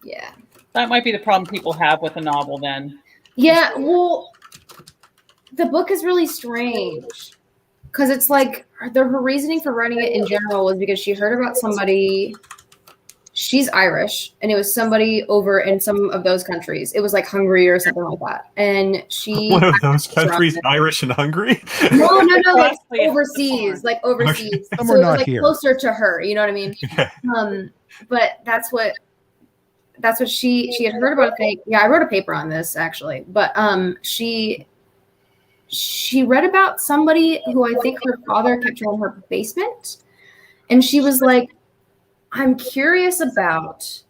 Yeah. That might be the problem people have with a novel then. Yeah, well, the book is really strange because it's like her reasoning for writing it in general was because she heard about somebody. She's Irish, and it was somebody over in some of those countries. It was like Hungary or something like that. And she one of those countries, Irish and Hungary. No, like overseas, Okay. So it was like closer to her. You know what I mean? Okay. But that's what she had heard about a thing. Yeah, I wrote a paper on this actually, but she read about somebody who I think her father kept her in her basement, and she was like, I'm curious about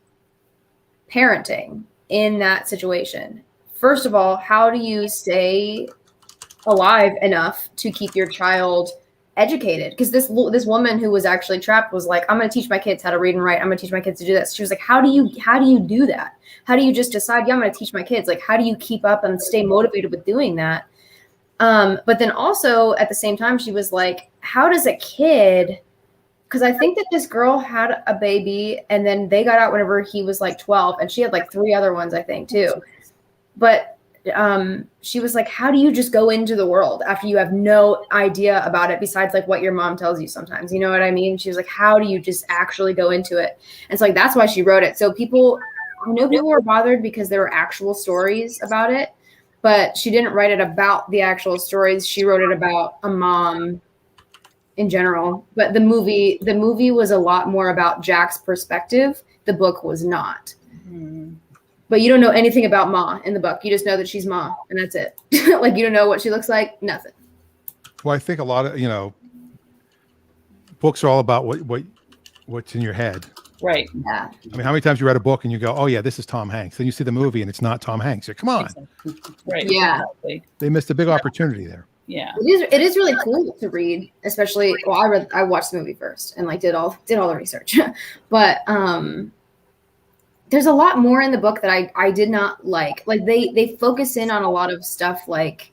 parenting in that situation. First of all, how do you stay alive enough to keep your child educated? Because this woman who was actually trapped was like, I'm going to teach my kids how to read and write. I'm going to teach my kids to do this. She was like, how do you do that? How do you just decide, I'm going to teach my kids? Like, how do you keep up and stay motivated with doing that? But then also at the same time, she was like, how does a kid, because I think that this girl had a baby and then they got out whenever he was like 12, and she had like 3 other ones, I think, too. But she was like, how do you just go into the world after you have no idea about it besides like what your mom tells you sometimes? You know what I mean? She was like, how do you just actually go into it? And so like, that's why she wrote it. So I know people were bothered because there were actual stories about it, but she didn't write it about the actual stories. She wrote it about a mom in general, but the movie was a lot more about Jack's perspective. The book was not. But you don't know anything about Ma in the book. You just know that she's Ma, and that's it. Like, you don't know what she looks like. Nothing. Well, I think a lot of books are all about what's in your head. Right. Yeah. I mean, how many times you read a book and you go, oh yeah, this is Tom Hanks. Then you see the movie and it's not Tom Hanks. You're, come on. Right. Yeah. Exactly. They missed a big opportunity there. Yeah. It is really cool to read, especially. Well, I watched the movie first and like did all the research, but there's a lot more in the book that I did not like. Like they focus in on a lot of stuff like,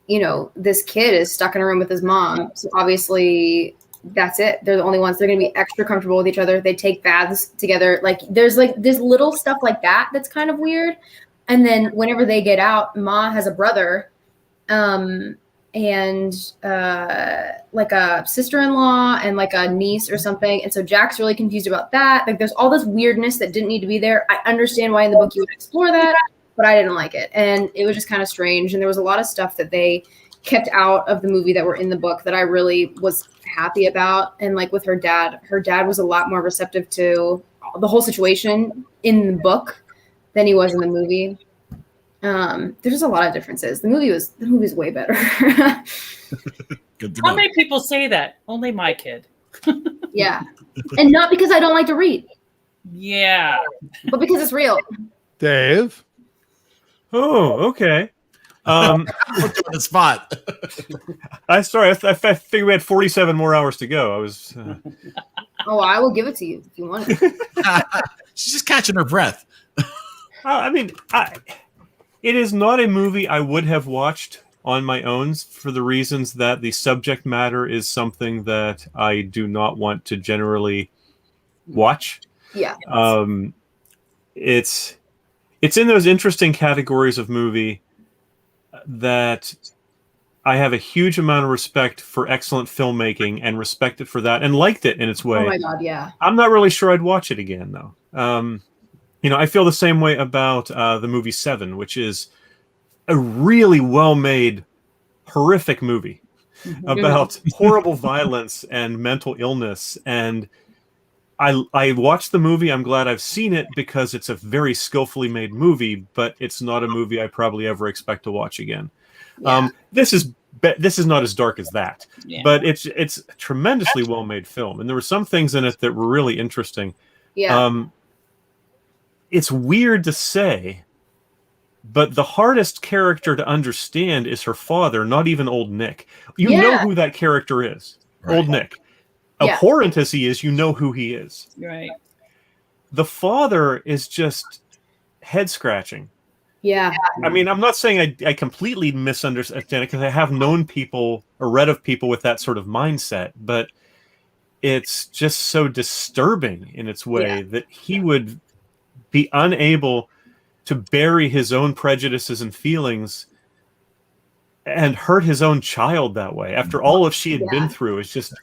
this kid is stuck in a room with his mom. So obviously that's it. They're the only ones. They're going to be extra comfortable with each other. They take baths together. Like there's like this little stuff like that's kind of weird. And then whenever they get out, Ma has a brother, and like a sister-in-law and like a niece or something. And so Jack's really confused about that. Like there's all this weirdness that didn't need to be there. I understand why in the book you would explore that, but I didn't like it. And it was just kind of strange. And there was a lot of stuff that they kept out of the movie that were in the book that I really was happy about. And like with her dad was a lot more receptive to the whole situation in the book than he was in the movie. There's just a lot of differences. The movie's way better. Good to How know. many people say that? Only my kid. Yeah. And not because I don't like to read, Yeah. but because it's real. Dave. Oh, okay. Put you on the spot. I figured we had 47 more hours to go. I was. Oh, I will give it to you if you want it. She's just catching her breath. I mean, it is not a movie I would have watched on my own for the reasons that the subject matter is something that I do not want to generally watch. Yeah. It's in those interesting categories of movie that I have a huge amount of respect for excellent filmmaking and respect it for that and liked it in its way. Oh my God, yeah. I'm not really sure I'd watch it again though. I feel the same way about the movie Seven, which is a really well-made, horrific movie about horrible violence and mental illness. And I watched the movie. I'm glad I've seen it because it's a very skillfully made movie, but it's not a movie I probably ever expect to watch again. Yeah. This is not as dark as that, but it's a tremendously well-made film, and there were some things in it that were really interesting. Yeah. It's weird to say, but the hardest character to understand is her father, not even Old Nick. You know who that character is. Right. Old Nick. Yeah. Abhorrent as he is, you know who he is. Right. The father is just head-scratching. Yeah. I mean, I'm not saying I completely misunderstand it because I have known people or read of people with that sort of mindset, but it's just so disturbing in its way that he would be unable to bury his own prejudices and feelings and hurt his own child that way after all of she had been through. It's just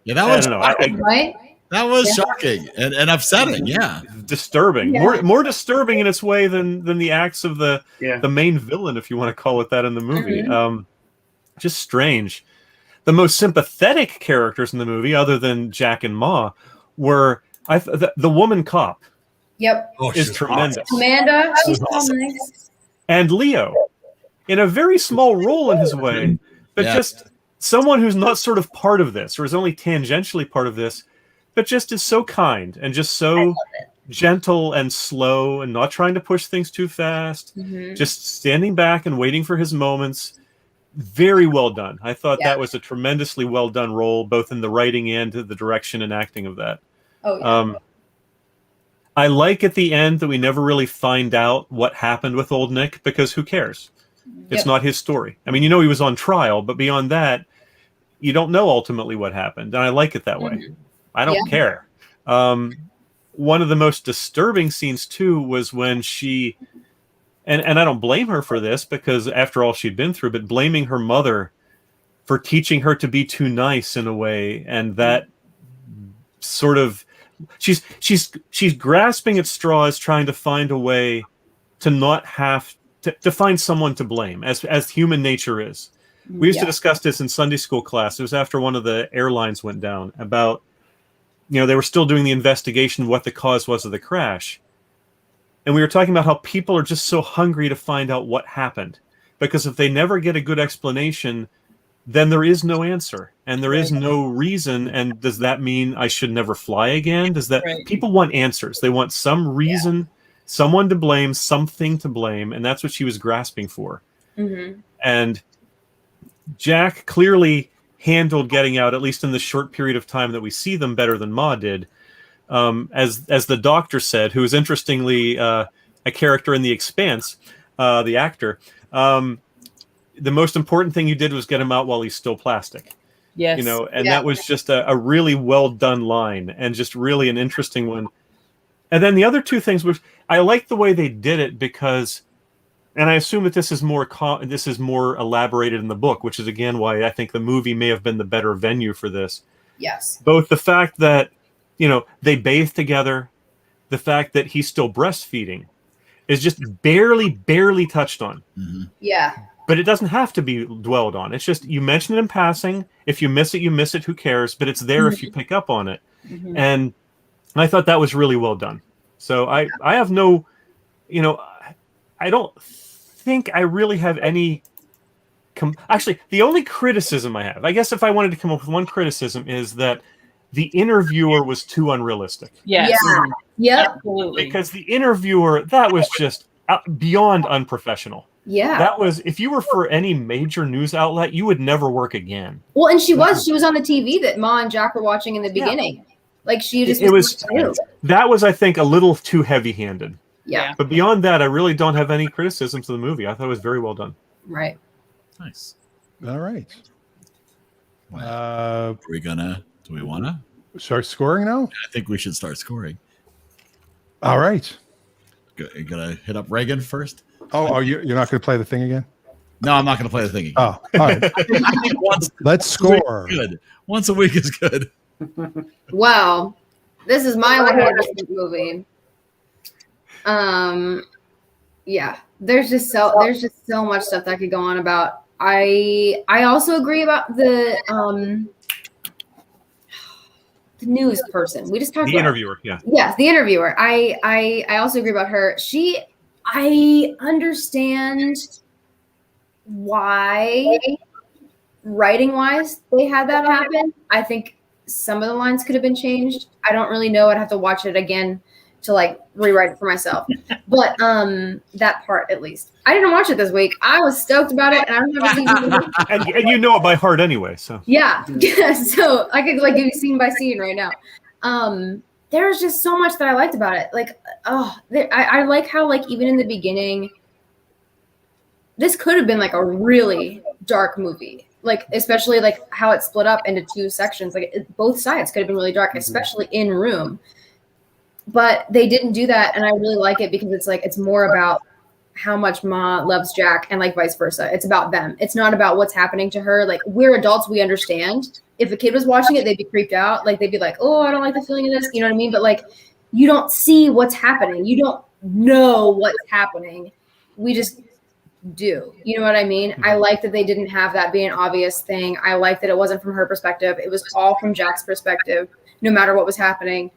that was shocking, right? That was shocking and upsetting. Yeah, disturbing. More disturbing in its way than the acts of the main villain, if you want to call it that, in the movie. Just strange. The most sympathetic characters in the movie, other than Jack and Ma, were the woman cop. Yep. Is tremendous. Amanda, she's so nice. And Leo, in a very small role in his way, but just someone who's not sort of part of this, or is only tangentially part of this, but just is so kind and just so gentle and slow and not trying to push things too fast, just standing back and waiting for his moments. Very well done. I thought that was a tremendously well done role, both in the writing and the direction and acting of that. Oh, yeah. I like at the end that we never really find out what happened with Old Nick, because who cares? It's not his story. I mean, he was on trial, but beyond that, you don't know ultimately what happened. And I like it that way. I don't care. One of the most disturbing scenes, too, was when she, and I don't blame her for this, because after all she'd been through, but blaming her mother for teaching her to be too nice in a way, and that sort of, she's grasping at straws, trying to find a way to not have to find someone to blame, as human nature is. We used to discuss this in Sunday school class. It was after one of the airlines went down, about, they were still doing the investigation of what the cause was of the crash. And we were talking about how people are just so hungry to find out what happened, because if they never get a good explanation, then there is no answer and there is no reason. And does that mean I should never fly again? Does that people want answers? They want some reason, someone to blame, something to blame. And that's what she was grasping for. And Jack clearly handled getting out, at least in the short period of time that we see them, better than Ma did. As the doctor said, who is interestingly a character in The Expanse, the actor, the most important thing you did was get him out while he's still plastic. Yes. And that was just a really well done line, and just really an interesting one. And then the other two things, which I like the way they did it, because, and I assume that this is more elaborated in the book, which is again why I think the movie may have been the better venue for this. Yes. Both the fact that, they bathe together, the fact that he's still breastfeeding is just barely touched on. Yeah. But it doesn't have to be dwelled on. It's just, you mention it in passing. If you miss it, you miss it. Who cares? But it's there if you pick up on it. And I thought that was really well done. So I have no, I don't think I really have any Actually, the only criticism I have, I guess, if I wanted to come up with one criticism, is that the interviewer was too unrealistic. Yes. Yeah. Yep. Absolutely. Because the interviewer, that was just beyond unprofessional. Yeah. That was, if you were for any major news outlet, you would never work again. Well, and she was on the TV that Ma and Jack were watching in the beginning. Like she just that was, I think, a little too heavy-handed. Yeah. But beyond that, I really don't have any criticisms of the movie. I thought it was very well done. Right. Nice. All right. Are we gonna? Do we wanna start scoring now? I think we should start scoring. All right. You gonna hit up Reagan first? Oh, you're not going to play the thing again? No, I'm not going to play the thing again. Oh, all right. Let's score. Good. Once a week is good. Wow. This is my 100% movie. Yeah. There's just so much stuff that I could go on about. I also agree about the news person. We just talked about the interviewer. Yeah. Yes, the interviewer. I also agree about her. I understand why writing wise they had that happen. I think some of the lines could have been changed. I don't really know. I'd have to watch it again to like rewrite it for myself. But that part at least. I didn't watch it this week. I was stoked about it, and I've never seen it. And you know it by heart anyway, so Yeah. So I could like give you scene by scene right now. There was just so much that I liked about it. Like, I like how like even in the beginning, this could have been like a really dark movie. Like especially like how it split up into two sections. Like both sides could have been really dark, especially in Room. But they didn't do that, and I really like it because it's like it's more about how much Ma loves Jack and like vice versa. It's about them. It's not about what's happening to her. Like we're adults, we understand. If a kid was watching it, they'd be creeped out. Like they'd be like, "Oh, I don't like the feeling of this." You know what I mean? But like, you don't see what's happening. You don't know what's happening. We just do. You know what I mean? I like that they didn't have that be an obvious thing. I like that it wasn't from her perspective. It was all from Jack's perspective, no matter what was happening.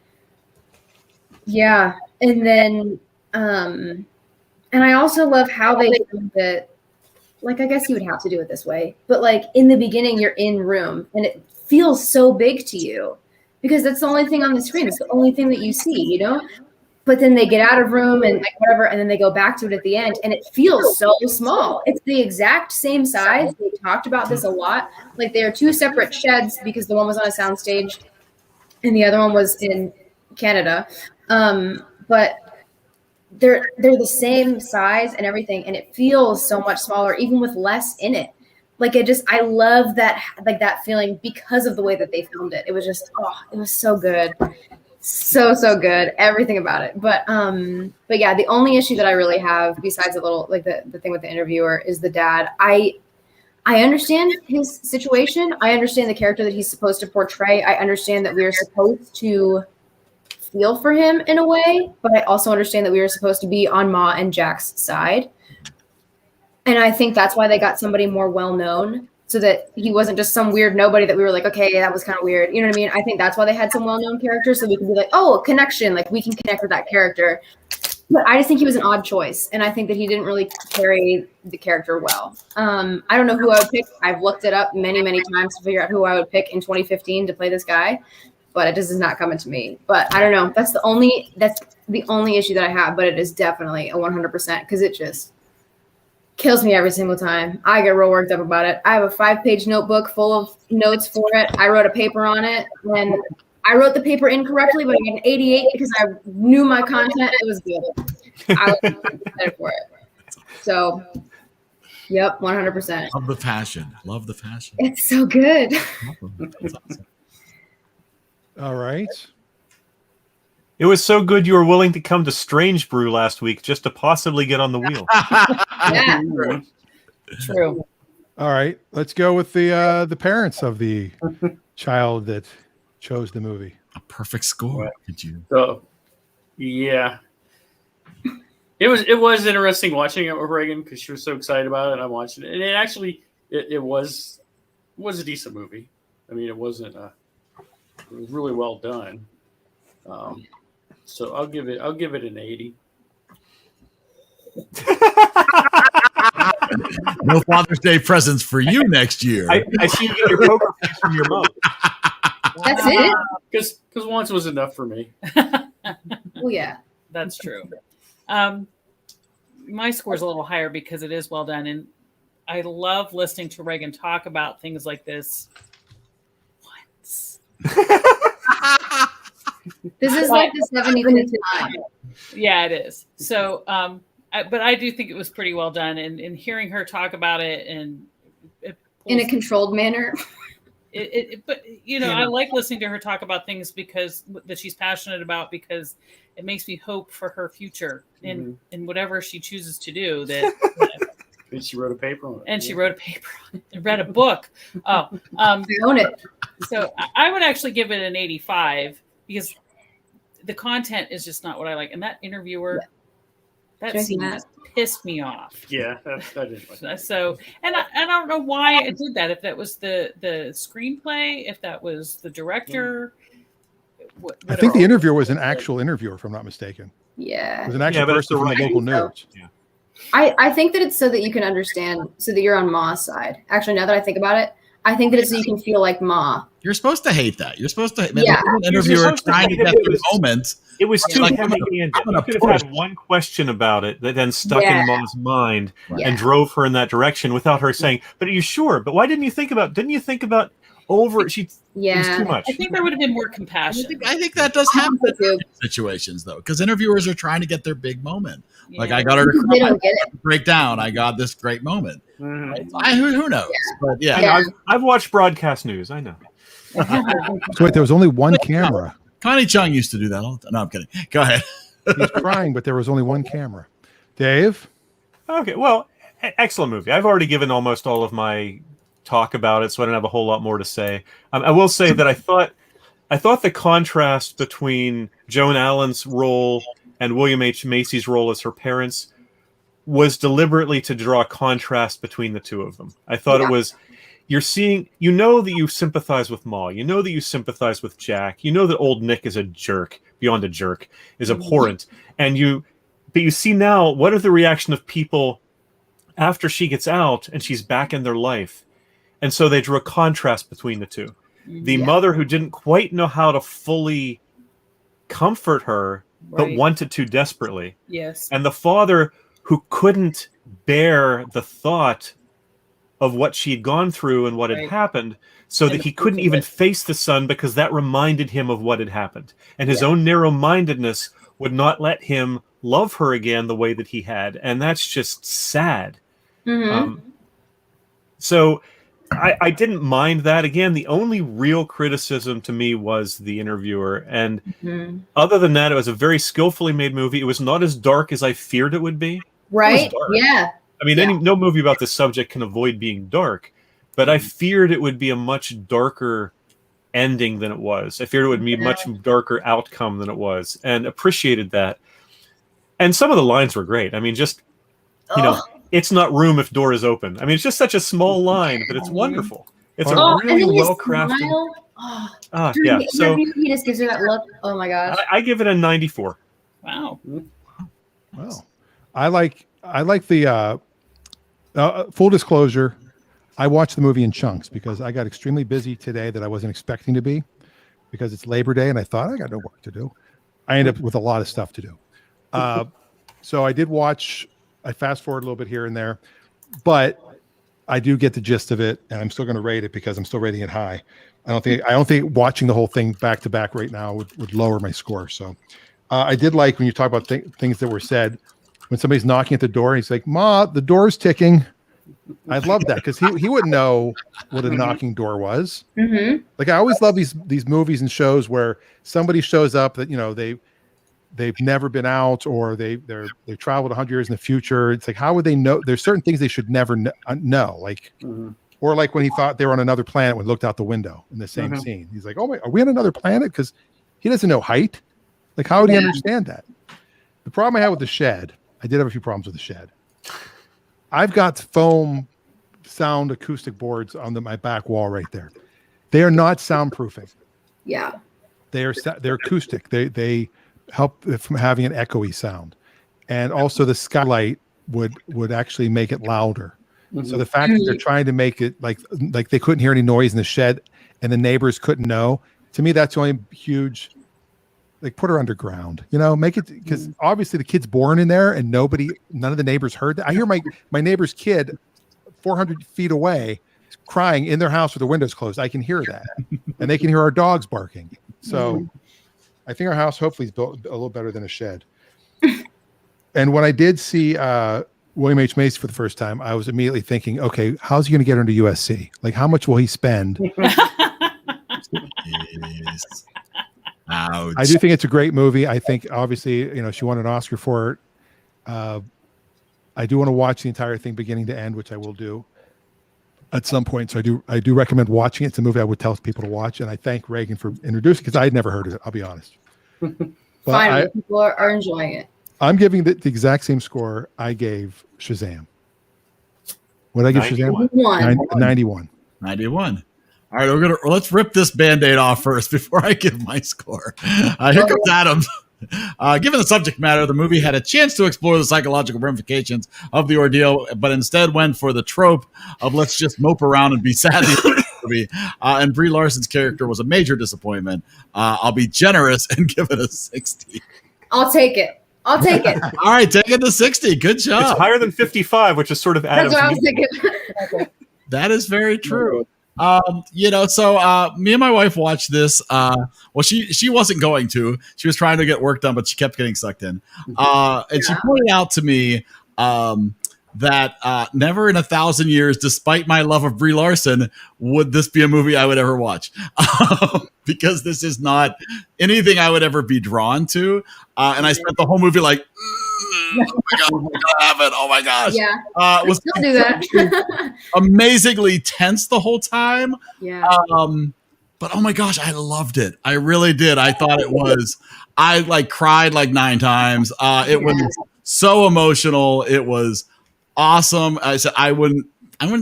Yeah. And then, and I also love how they did that. Like, I guess you would have to do it this way, but like in the beginning, you're in Room and it feels so big to you because that's the only thing on the screen. It's the only thing that you see, you know? But then they get out of Room and like whatever, and then they go back to it at the end and it feels so small. It's the exact same size. We talked about this a lot. Like they are two separate sheds because the one was on a soundstage and the other one was in Canada. But they're the same size and everything, and it feels so much smaller, even with less in it. Like I love that, like that feeling because of the way that they filmed it. It was just, it was so good, so good, everything about it. But yeah, the only issue that I really have, besides the little like the thing with the interviewer, is the dad. I understand his situation. I understand the character that he's supposed to portray. I understand that we are supposed to feel for him in a way, but I also understand that we were supposed to be on Ma and Jack's side. And I think that's why they got somebody more well-known, so that he wasn't just some weird nobody that we were like, okay, that was kind of weird. You know what I mean? I think that's why they had some well-known characters, so we could be like, oh, connection, like we can connect with that character. But I just think he was an odd choice, and I think that he didn't really carry the character well. I don't know who I would pick. I've looked it up many, many times to figure out who I would pick in 2015 to play this guy. But it just is not coming to me. But I don't know. That's the only issue that I have. But it is definitely a 100% because it just kills me every single time. I get real worked up about it. I have a 5-page notebook full of notes for it. I wrote a paper on it, and I wrote the paper incorrectly, but I got an 88 because I knew my content. It was good. I was excited for it. So, yep, 100%. Love the passion. Love the passion. It's so good. That's awesome. All right. It was so good you were willing to come to Strange Brew last week just to possibly get on the wheel. Yeah. True. All right. Let's go with the parents of the child that chose the movie. A perfect score. Could you? So, yeah. It was interesting watching it with Reagan because she was so excited about it, and I'm watching it. And it actually it was a decent movie. I mean, it wasn't it was really well done. So I'll give it an 80. No Father's Day presents for you next year. I see you get your poker face from your mom. That's it. Because once was enough for me. Oh yeah, That's true. My score's a little higher because it is well done, and I love listening to Reagan talk about things like this. Once. this is like the 75th time. Yeah, it is. So, but I do think it was pretty well done, and hearing her talk about it and In a controlled manner. But I like listening to her talk about things because that she's passionate about, because it makes me hope for her future in whatever she chooses to do. That And she wrote a paper on it. and she wrote a paper on it and read a book. I own it. So I would actually give it an 85 because the content is just not what I like. And that interviewer, that scene just pissed me off. Yeah, that is. So, and I don't know why I did that. If that was the screenplay, if that was the director. I think the interviewer was an actual interviewer, if I'm not mistaken. Yeah. It was an actual person from the local news. Yeah. I think that it's so that you can understand, so that you're on Ma's side. Actually, now that I think about it, I think that it's so you can feel like Ma. You're supposed to hate that. You're supposed to. Yeah. An interviewer trying to get through the moment. It was too like, heavy-handed. You could have had one question about it that then stuck in Ma's mind and drove her in that direction without her saying, "But are you sure? But why didn't you think about? Didn't you think about over?" It was too much. I think there would have been more compassion. I think that does happen in situations though, because interviewers are trying to get their big moment. Yeah. Like I got her They don't get it. break down. I got this great moment. Who knows? But I know, I've watched broadcast news. I know. So wait, there was only one camera. Connie Chung used to do that all the time. No, I'm kidding. Go ahead. He's crying, but there was only one camera. Dave? Okay, well, excellent movie. I've already given almost all of my talk about it, so I don't have a whole lot more to say. I will say that I thought the contrast between Joan Allen's role and William H. Macy's role as her parents was deliberately to draw a contrast between the two of them. I thought it was, you're seeing, that you sympathize with Ma, that you sympathize with Jack, that old Nick is a jerk, beyond a jerk, is abhorrent, but you see now, what are the reaction of people after she gets out and she's back in their life? And so they drew a contrast between the two. The mother who didn't quite know how to fully comfort her, but wanted to desperately. Yes. And the father who couldn't bear the thought of what she had gone through and what had happened, so that he couldn't even face the son because that reminded him of what had happened. And his own narrow-mindedness would not let him love her again the way that he had. And that's just sad. So I didn't mind that. Again, the only real criticism to me was the interviewer. And other than that, it was a very skillfully made movie. It was not as dark as I feared it would be. Right? Yeah. I mean, no movie about this subject can avoid being dark, but I feared it would be a much darker ending than it was. I feared it would be a much darker outcome than it was, and appreciated that. And some of the lines were great. I mean, just, it's not room if door is open. I mean, it's just such a small line, but it's wonderful. It's a really well-crafted. Yeah. So he just gives her that look. Oh my gosh. I give it a 94. Wow. Well, I like the full disclosure. I watched the movie in chunks because I got extremely busy today that I wasn't expecting to be, because it's Labor Day and I thought I got no work to do. I ended up with a lot of stuff to do. So I did watch. I fast forward a little bit here and there, but I do get the gist of it, and I'm still going to rate it because I'm still rating it high. I don't think watching the whole thing back to back right now would lower my score. So I did like when you talk about things that were said. When somebody's knocking at the door, he's like, "Ma, the door's ticking." I love that because he wouldn't know what a knocking door was. Like I always love these movies and shows where somebody shows up that they've never been out, or they've traveled 100 years in the future. It's like, how would they know? There's certain things they should never know. Like, or like when he thought they were on another planet when he looked out the window in the same scene. He's like, "Oh my, are we on another planet?" Because he doesn't know height. Like, how would he understand that? The problem I had with the shed, I did have a few problems with the shed. I've got foam sound acoustic boards on my back wall right there. They are not soundproofing. Yeah. They're acoustic. They help from having an echoey sound, and also the skylight would actually make it louder. So the fact that they're trying to make it like they couldn't hear any noise in the shed and the neighbors couldn't know, to me, that's the only huge, like, put her underground, make it, because obviously the kid's born in there and none of the neighbors heard that. I hear my neighbor's kid 400 feet away crying in their house with the windows closed. I can hear that. And they can hear our dogs barking. So I think our house hopefully is built a little better than a shed. And when I did see William H. Macy for the first time, I was immediately thinking, okay, how's he going to get into USC? Like, how much will he spend? Ouch. I do think it's a great movie. I think, obviously, she won an Oscar for it. I do want to watch the entire thing beginning to end, which I will do at some point. So I do recommend watching it. It's a movie I would tell people to watch. And I thank Reagan for introducing, because I had never heard of it. I'll be honest. Finally, people are enjoying it. I'm giving the exact same score I gave Shazam. What did I give Shazam? 91. 91. All right, let's rip this Band-Aid off first before I give my score. Here comes Adam. Given the subject matter, the movie had a chance to explore the psychological ramifications of the ordeal, but instead went for the trope of let's just mope around and be sad. Movie. And Brie Larson's character was a major disappointment. I'll be generous and give it a 60. I'll take it. All right, take it to 60. Good job. It's higher than 55, which is sort of Adam's. That's what I was thinking. That is very true. So me and my wife watched this. Well, she wasn't going to. She was trying to get work done, but she kept getting sucked in. And she pointed out to me that never in 1,000 years, despite my love of Brie Larson, would this be a movie I would ever watch. Because this is not anything I would ever be drawn to. And I spent the whole movie like, oh my God, I'm gonna have it. Oh my gosh. Yeah. Was still do that. amazingly tense the whole time. Yeah. But oh my gosh, I loved it. I really did. I thought I cried like 9 times. It was so emotional. It was awesome. I said I wouldn't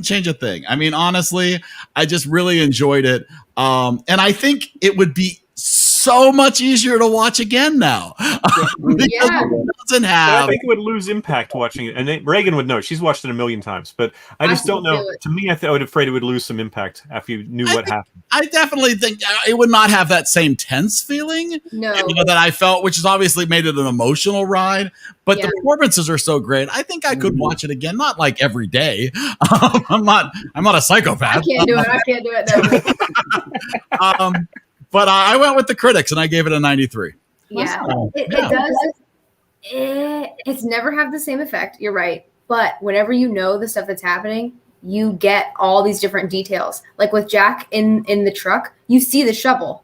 change a thing. I mean, honestly, I just really enjoyed it. And I think it would be so much easier to watch again now. Because it doesn't have. I think it would lose impact watching it. And Reagan would know. She's watched it a million times. But I just don't know. To me, I would afraid it would lose some impact after you knew what happened. I definitely think it would not have that same tense feeling that I felt, which has obviously made it an emotional ride. But the performances are so great. I think I could watch it again, not like every day. I'm not a psychopath. I can't do it. No. But I went with the critics and I gave it a 93. Yeah, it does. It's never have the same effect. You're right. But whenever you know the stuff that's happening, you get all these different details. Like with Jack in the truck, you see the shovel.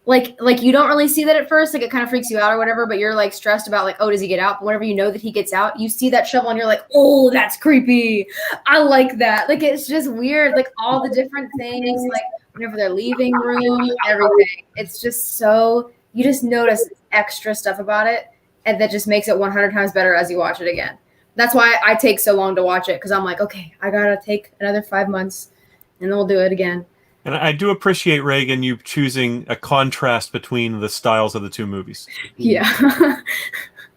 Like you don't really see that at first. Like it kind of freaks you out or whatever, but you're like stressed about like, oh, does he get out? But whenever you know that he gets out, you see that shovel and you're like, oh, that's creepy. I like that. Like it's just weird. Like all the different things, like whenever they're leaving room, everything. It's just so, you just notice extra stuff about it. And that just makes it 100 times better as you watch it again. That's why I take so long to watch it. Because I'm like, okay, I got to take another 5 months and then we'll do it again. And I do appreciate, Reagan, you choosing a contrast between the styles of the two movies. Yeah.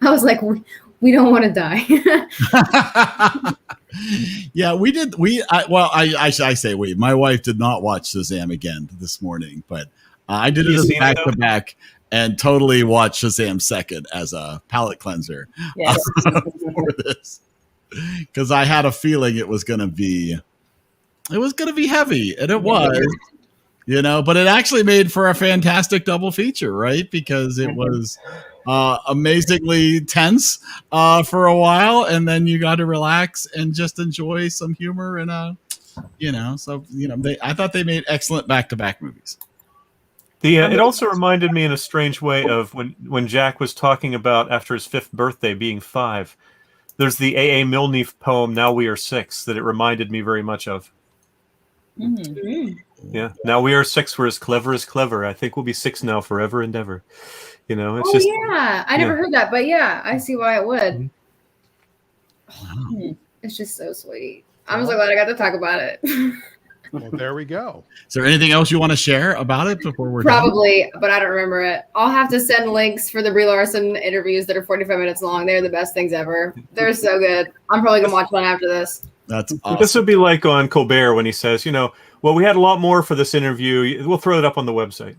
I was like, we don't want to die. Yeah, we did. I say we. My wife did not watch Shazam again this morning, but I did it as back to back and totally watched Shazam second as a palate cleanser for this, because I had a feeling it was going to be heavy, and it was. But it actually made for a fantastic double feature, right? Because it was amazingly tense for a while, and then you got to relax and just enjoy some humor and I thought they made excellent back-to-back movies. It also reminded me in a strange way of when Jack was talking about after his 5th birthday being 5. There's the A.A. Milne poem "Now We Are 6" that it reminded me very much of. Mm-hmm. Yeah, now we are 6. We're as clever. I think we'll be 6 now, forever and ever. It's I never heard that, but yeah, I see why it would. Mm-hmm. It's just so sweet. I'm so glad I got to talk about it. Well, there we go. Is there anything else you want to share about it before we're Probably, but I don't remember it. I'll have to send links for the Brie Larson interviews that are 45 minutes long. They're the best things ever. They're so good. I'm probably going to watch one after this. That's awesome. This would be like on Colbert when he says, well, we had a lot more for this interview. We'll throw it up on the website.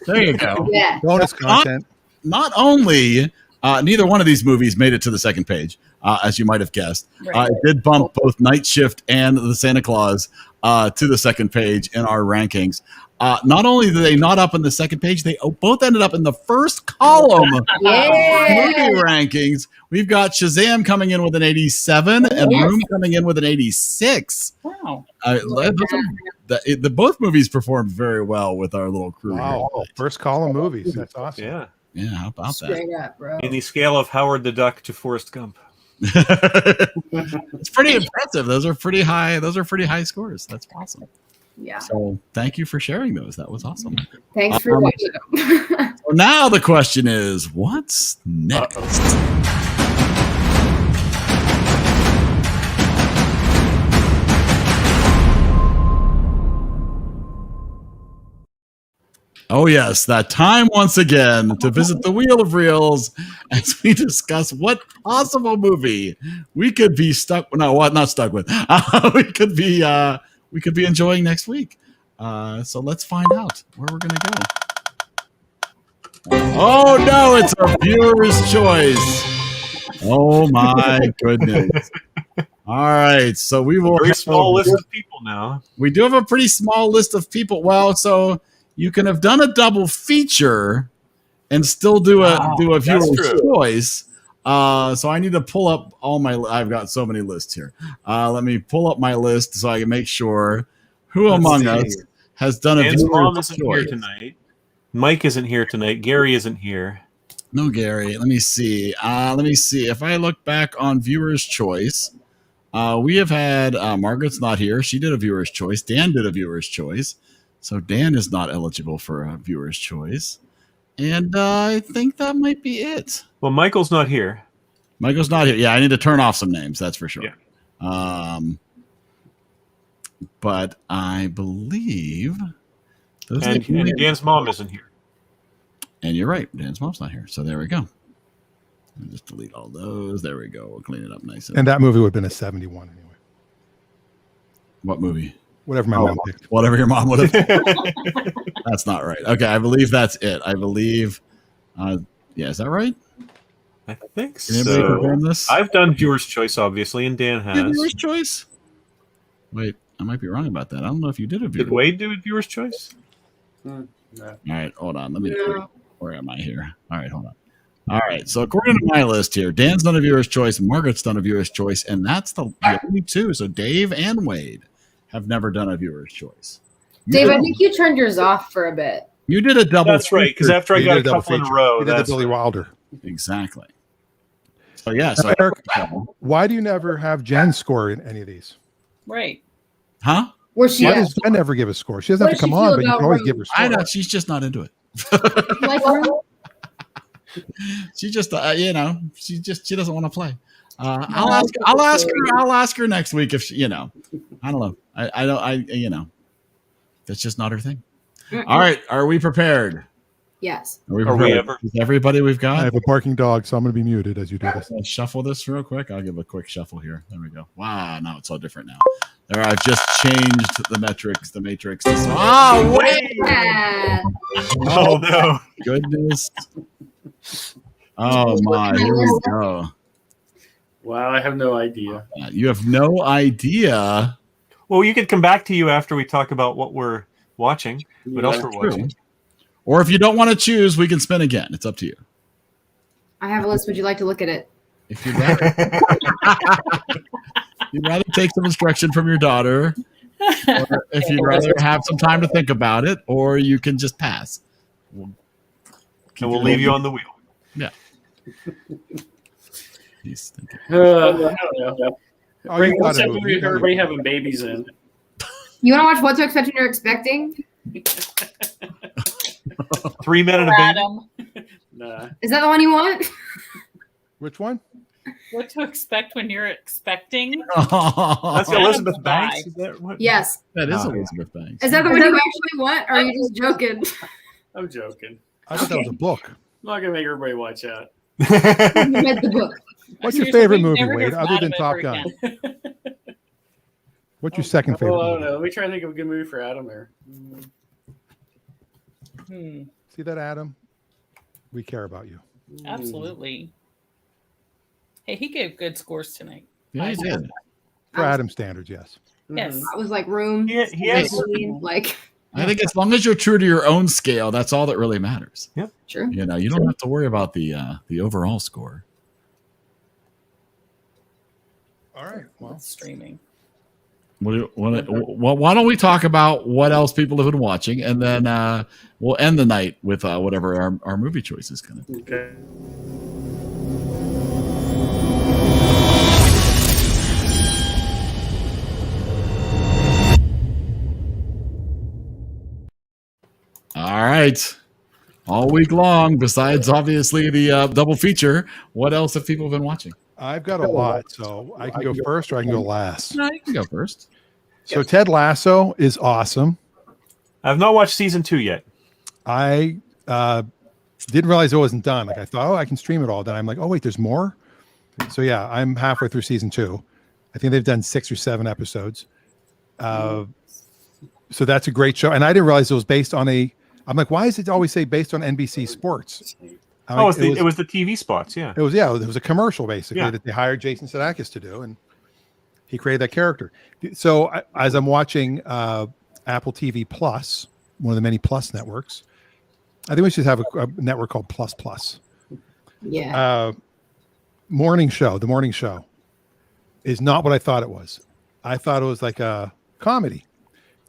There you go. Yeah. Bonus content. Not only neither one of these movies made it to the second page, as you might have guessed. Right. It did bump both Night Shift and The Santa Claus to the second page in our rankings. Not only did they not up in the second page, they both ended up in the first column of movie rankings. We've got Shazam coming in with an 87 and Room coming in with an 86. Wow. Both movies performed very well with our little crew. Wow. Here. First column movies. That's awesome. Yeah. Yeah, how about Straight up, bro. In the scale of Howard the Duck to Forrest Gump. that? It's pretty impressive. Those are pretty high. Those are pretty high scores. That's awesome. Yeah. So thank you for sharing those. That was awesome. Thanks for watching them. So now the question is, what's next? Oh, yes, that time once again to visit the Wheel of Reels as we discuss what possible movie we could be stuck. No, what not stuck with. We could be enjoying next week. So let's find out where we're gonna go. Oh no, it's a viewer's choice. Oh my goodness. All right, so we will Very small list of people now. We do have a pretty small list of people. Well, so you can have done a double feature and still do a viewer's choice. So I need to pull up all my. I've got so many lists here. Let me pull up my list so I can make sure who among us has done a Dan's mom viewer's isn't here choice. tonight. Mike isn't here tonight. Gary isn't here. No, Gary. Let me see. If I look back on viewer's choice, we have had Margaret's not here. She did a viewer's choice. Dan did a viewer's choice. So Dan is not eligible for a viewer's choice. And I think that might be it. Well, Michael's not here. Michael's not here. Yeah, I need to turn off some names. That's for sure. Yeah. But I believe those And Dan's mom isn't here. And you're right. Dan's mom's not here. So there we go. I'll just delete all those. There we go. We'll clean it up nice. And that movie would have been a 71 anyway. What movie? Whatever my mom picked. Whatever your mom would have picked. That's not right. Okay, I believe that's it. I believe. Yeah, is that right? I think Can anybody confirm this? I've done viewer's choice, obviously, and Dan has. Viewer's choice? Wait, I might be wrong about that. I don't know if you did a viewer's. Did Wade do a viewer's choice? No. All right, hold on. Let me. Where am I here? All right, hold on. All right, so according to my list here, Dan's done a viewer's choice, Margaret's done a viewer's choice, and that's the only two. So Dave and Wade have never done a viewer's choice. Dave, I think you turned yours off for a bit. You did a double. That's right, because after I got a couple in a row, He did the Billy Wilder. Exactly. So yeah, so Eric, why do you never have Jen score in any of these? Right. Huh? Where she Why at? does Jen never give a score? She doesn't What have to does come she on, feel but you about can always Room? give her I score. know she's just not into it. Like Room? She just, she doesn't want to play. I'll ask her next week if she, I don't know. That's just not her thing. All right, are we prepared? Yes. Are we prepared? Is everybody we've got? I have a barking dog, so I'm going to be muted as you do this. Let's shuffle this real quick. I'll give a quick shuffle here. There we go. Wow, now it's all different now. There, I've just changed the matrix. Oh, wait! Yeah. Oh, no. Goodness. Oh, my. Here we go. Wow, I have no idea. You have no idea. Well, you could come back to you after we talk about what we're watching, what else we're watching. Or if you don't want to choose, we can spin again. It's up to you. I have a list. Would you like to look at it? If you'd rather, you'd rather take some instruction from your daughter, or if you'd rather have some time to think about it, or you can just pass. And we'll leave you on the wheel. Yeah. He's thinking. I don't know. Oh, you got What's it, that movie. movie with everybody having babies in? You want to watch What to Expect When You're Expecting? 3 Men and a Baby. Adam, Nah. Is that the one you want? Which one? what to expect when you're expecting? That's Adam Elizabeth Pye. Banks. Is that what? Yes. That is Oh, Elizabeth Banks. Is that the one you actually want, or are you just joking? I'm joking. I thought that was a book. I'm not gonna make everybody watch that. You read the book. What's your Seriously, favorite we've movie, never Wade, heard from other than Adam Top ever Gun? again. What's your second favorite? Oh, I don't movie? know. Let me try to think of a good movie for Adam there. See that, Adam? We care about you. Absolutely. Hey, he gave good scores tonight. Yeah, he did. For Adam standards, yes. Yes. I was like Room. He has, Like I think as long as you're true to your own scale, that's all that really matters. Yeah. Sure. You know, you don't have to worry about the overall score. All right. Well, streaming. Why don't we talk about what else people have been watching, and then we'll end the night with whatever our movie choice is going to be. Okay. All right. All week long, besides obviously the double feature, what else have people been watching? I've got a lot, so I can go first or I can go last. No, you can go first. So Ted Lasso is awesome. I've not watched season 2 yet. I didn't realize it wasn't done. Like I thought, I can stream it all. Then I'm like, oh wait, there's more. So yeah, I'm halfway through season 2. I think they've done 6 or 7 episodes. So that's a great show. And I didn't realize it was based on I'm like, why does it always say based on NBC Sports? It was the TV spots. Yeah. It was a commercial basically that they hired Jason Sudeikis to do, and he created that character. So as I'm watching Apple TV Plus, one of the many Plus networks, I think we should have a network called Plus Plus. Yeah. The morning show is not what I thought it was. I thought it was like a comedy.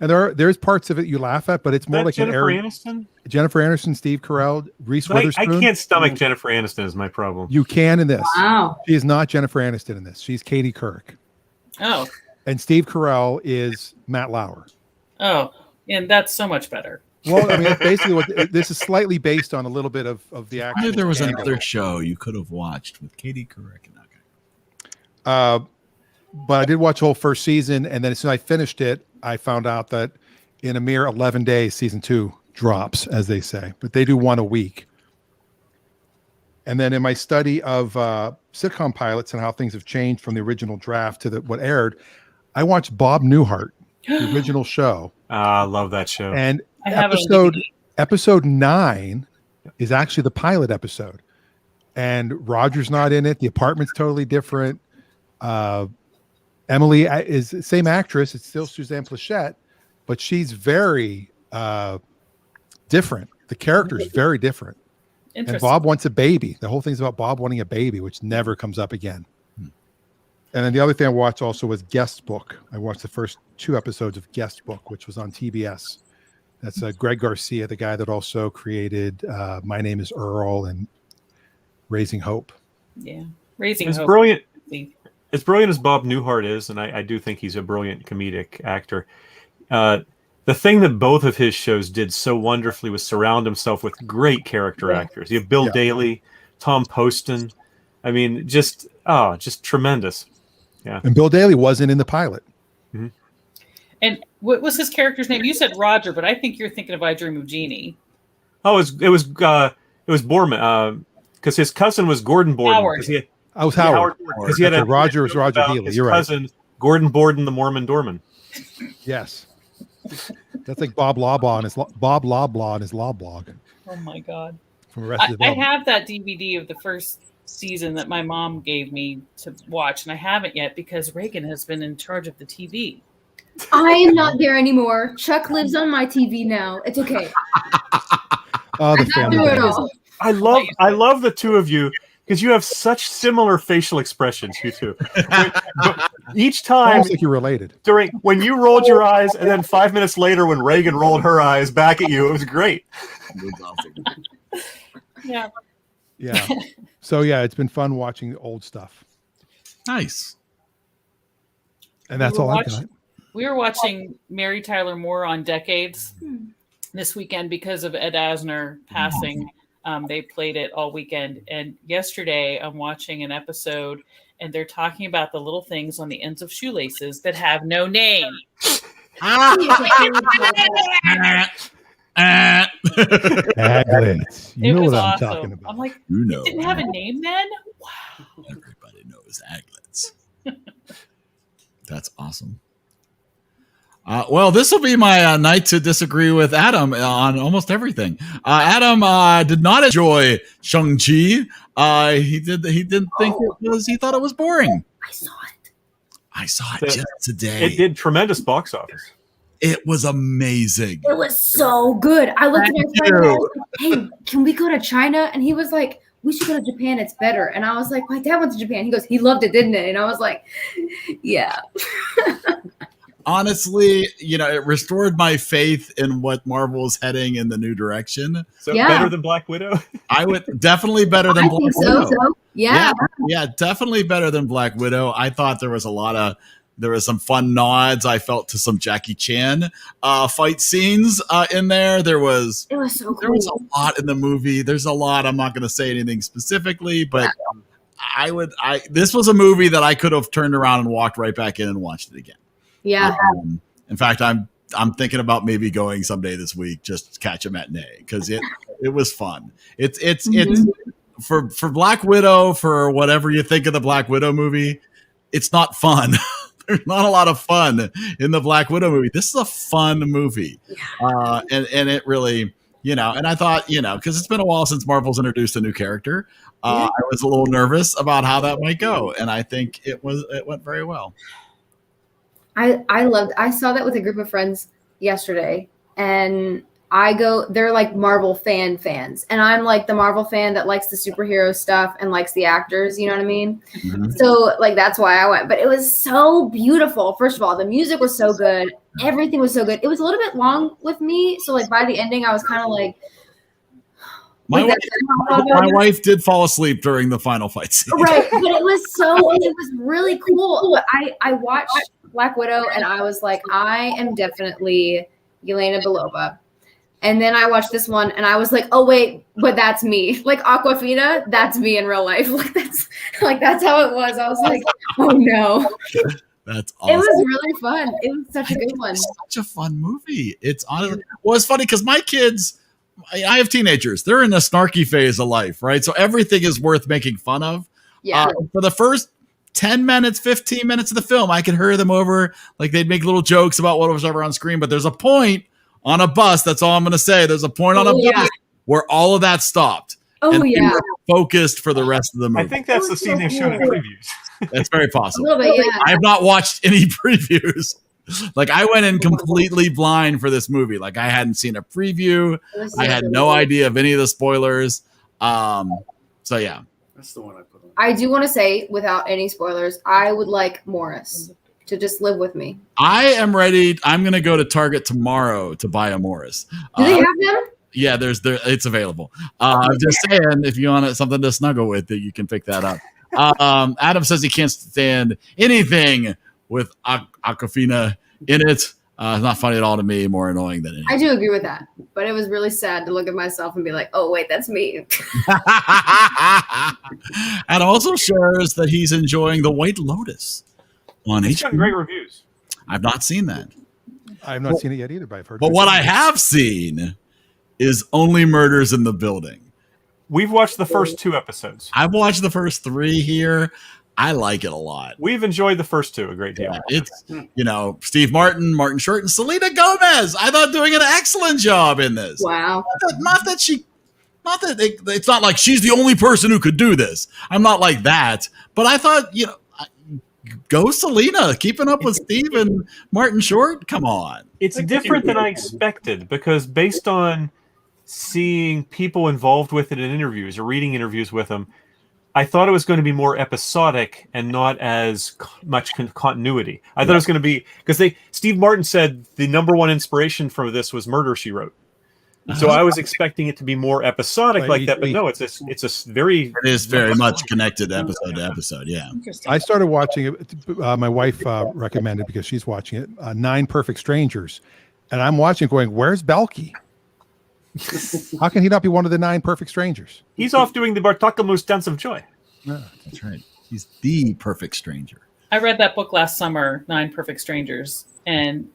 And there's parts of it you laugh at, but it's more like Jennifer Aniston? Jennifer Aniston, Steve Carell, Reese Witherspoon. I can't stomach Jennifer Aniston is my problem. You can in this. Wow. She is not Jennifer Aniston in this. She's Katie Couric. Oh. And Steve Carell is Matt Lauer. Oh, and that's so much better. Well, I mean, that's basically what this is slightly based on a little bit of the actual. I knew there was scandal. another show you could have watched with Katie Couric. But I did watch the whole first season, and then as soon as I finished it, I found out that in a mere 11 days, season 2 drops, as they say. But they do one a week. And then in my study of sitcom pilots and how things have changed from the original draft to what aired, I watched Bob Newhart, the original show. I love that show. And I have episode 9 is actually the pilot episode. And Roger's not in it. The apartment's totally different. Emily is the same actress. It's still Suzanne Plachette, but she's very different. The character is very different. And Bob wants a baby. The whole thing's about Bob wanting a baby, which never comes up again. And then the other thing I watched also was Guest Book. I watched the first 2 episodes of Guest Book, which was on TBS. That's Greg Garcia, the guy that also created My Name is Earl and Raising Hope. Yeah. Raising Hope. Brilliant. As brilliant as Bob Newhart is, and I do think he's a brilliant comedic actor, the thing that both of his shows did so wonderfully was surround himself with great character actors. You have Bill Daly, Tom Poston. I mean, just tremendous. Yeah. And Bill Daly wasn't in the pilot. Mm-hmm. And what was his character's name? You said Roger, but I think you're thinking of I Dream of Jeannie. Oh, it was Borman, because his cousin was Gordon Borden. Howard. I was Howard. Because he had Roger was Roger Healy. You're cousin, Gordon Borden, the Mormon Doorman. Yes. That's like Bob Loblaw and his law blog. Oh my God. From Arrested I Development. have that DVD of the first season that my mom gave me to watch, and I haven't yet because Reagan has been in charge of the TV. I am not there anymore. Chuck lives on my TV now. It's okay. Oh, the family. I love the two of you because you have such similar facial expressions, you two. Each time, almost like you're related. When you rolled your eyes, and then 5 minutes later, when Reagan rolled her eyes back at you, it was great. Yeah. Yeah. So yeah, it's been fun watching the old stuff. Nice. And that's all I got. We were watching Mary Tyler Moore on Decades this weekend because of Ed Asner passing. They played it all weekend. And yesterday I'm watching an episode and they're talking about the little things on the ends of shoelaces that have no name. Aglets. You know what I'm awesome. talking about. I'm like, you know, it didn't have a name then? Wow. Everybody knows Aglets. That's awesome. Well, this will be my night to disagree with Adam on almost everything. Adam did not enjoy Shang-Chi. He didn't think it was. He thought it was boring. I saw it just today. It did tremendous box office. It was amazing. It was so good. I looked at my friend and I was like, hey, can we go to China? And he was like, we should go to Japan. It's better. And I was like, my dad went to Japan. He goes, he loved it, didn't it? And I was like, yeah. Honestly, it restored my faith in what Marvel is heading in the new direction. So better than Black Widow? I would definitely better than Black Widow. Yeah. Yeah, definitely better than Black Widow. I thought there was some fun nods I felt to some Jackie Chan fight scenes in there. It was so cool. There was a lot in the movie. There's a lot. I'm not going to say anything specifically, but this was a movie that I could have turned around and walked right back in and watched it again. Yeah. In fact, I'm thinking about maybe going someday this week just to catch a matinee because it was fun. It's for Black Widow, for whatever you think of the Black Widow movie, it's not fun. There's not a lot of fun in the Black Widow movie. This is a fun movie, and it really, and I thought, because it's been a while since Marvel's introduced a new character, I was a little nervous about how that might go, and I think it went very well. I saw that with a group of friends yesterday, and they're like Marvel fans, and I'm like the Marvel fan that likes the superhero stuff and likes the actors, you know what I mean? Mm-hmm. So like that's why I went. But it was so beautiful. First of all, the music was so good, everything was so good. It was a little bit long with me, so like by the ending I was kind of like, my wife did fall asleep during the final fight scene. Right, but it was really cool. I watched Black Widow and I was like, I am definitely Yelena Belova. And then I watched this one and I was like, oh wait, but that's me. Like Aquafina, that's me in real life. That's how it was. I was like, oh no. That's awesome. It was really fun. It was such a good one. Such a fun movie. It's honestly, well, it's funny because my kids, I have teenagers. They're in a snarky phase of life, right? So everything is worth making fun of. Yeah. For the first 10 minutes, 15 minutes of the film, I could hear them over. Like they'd make little jokes about what was ever on screen. But there's a point on a bus. That's all I'm going to say. There's a point on a bus where all of that stopped. Oh, and yeah. Focused for the rest of the movie. I think that's the scene they showed in previews. That's very possible. A little bit, yeah. I have not watched any previews. Like I went in completely blind for this movie. Like I hadn't seen a preview. I had no idea of any of the spoilers. So yeah. That's the one I put on. I do want to say, without any spoilers, I would like Morris to just live with me. I am ready. I'm going to go to Target tomorrow to buy a Morris. Do they have them? Yeah, it's available. I'm just saying, if you want something to snuggle with, that you can pick that up. Adam says he can't stand anything with Aquafina in it. It's not funny at all to me. More annoying than anything. I do agree with that, but it was really sad to look at myself and be like, "Oh wait, that's me." And also shares that he's enjoying The White Lotus on It's HBO. got great reviews. I've not seen that. I have not seen it yet either, but I've heard. But what I have seen is Only Murders in the Building. We've watched the first 2 episodes. I've watched the first 3 here. I like it a lot. We've enjoyed the first 2 a great deal. Yeah, it's Steve Martin, Martin Short, and Selena Gomez. I thought doing an excellent job in this. Wow. It's not like she's the only person who could do this. I'm not like that. But I thought, go Selena, keeping up with Steve and Martin Short. Come on. It's different than I expected because based on seeing people involved with it in interviews or reading interviews with them, I thought it was going to be more episodic and not as much continuity. I thought it was going to be because Steve Martin said the number one inspiration for this was Murder, She Wrote. So I was expecting it to be more episodic like that, but no, it is very much connected episode to episode. Yeah. I started watching it. My wife recommended because she's watching it. 9 Perfect Strangers, and I'm watching, going, "Where's Balky? How can he not be one of the 9 perfect strangers?" He's off doing the Bartolomew's Dance of Joy. Yeah, that's right. He's the perfect stranger. I read that book last summer, 9 Perfect Strangers, and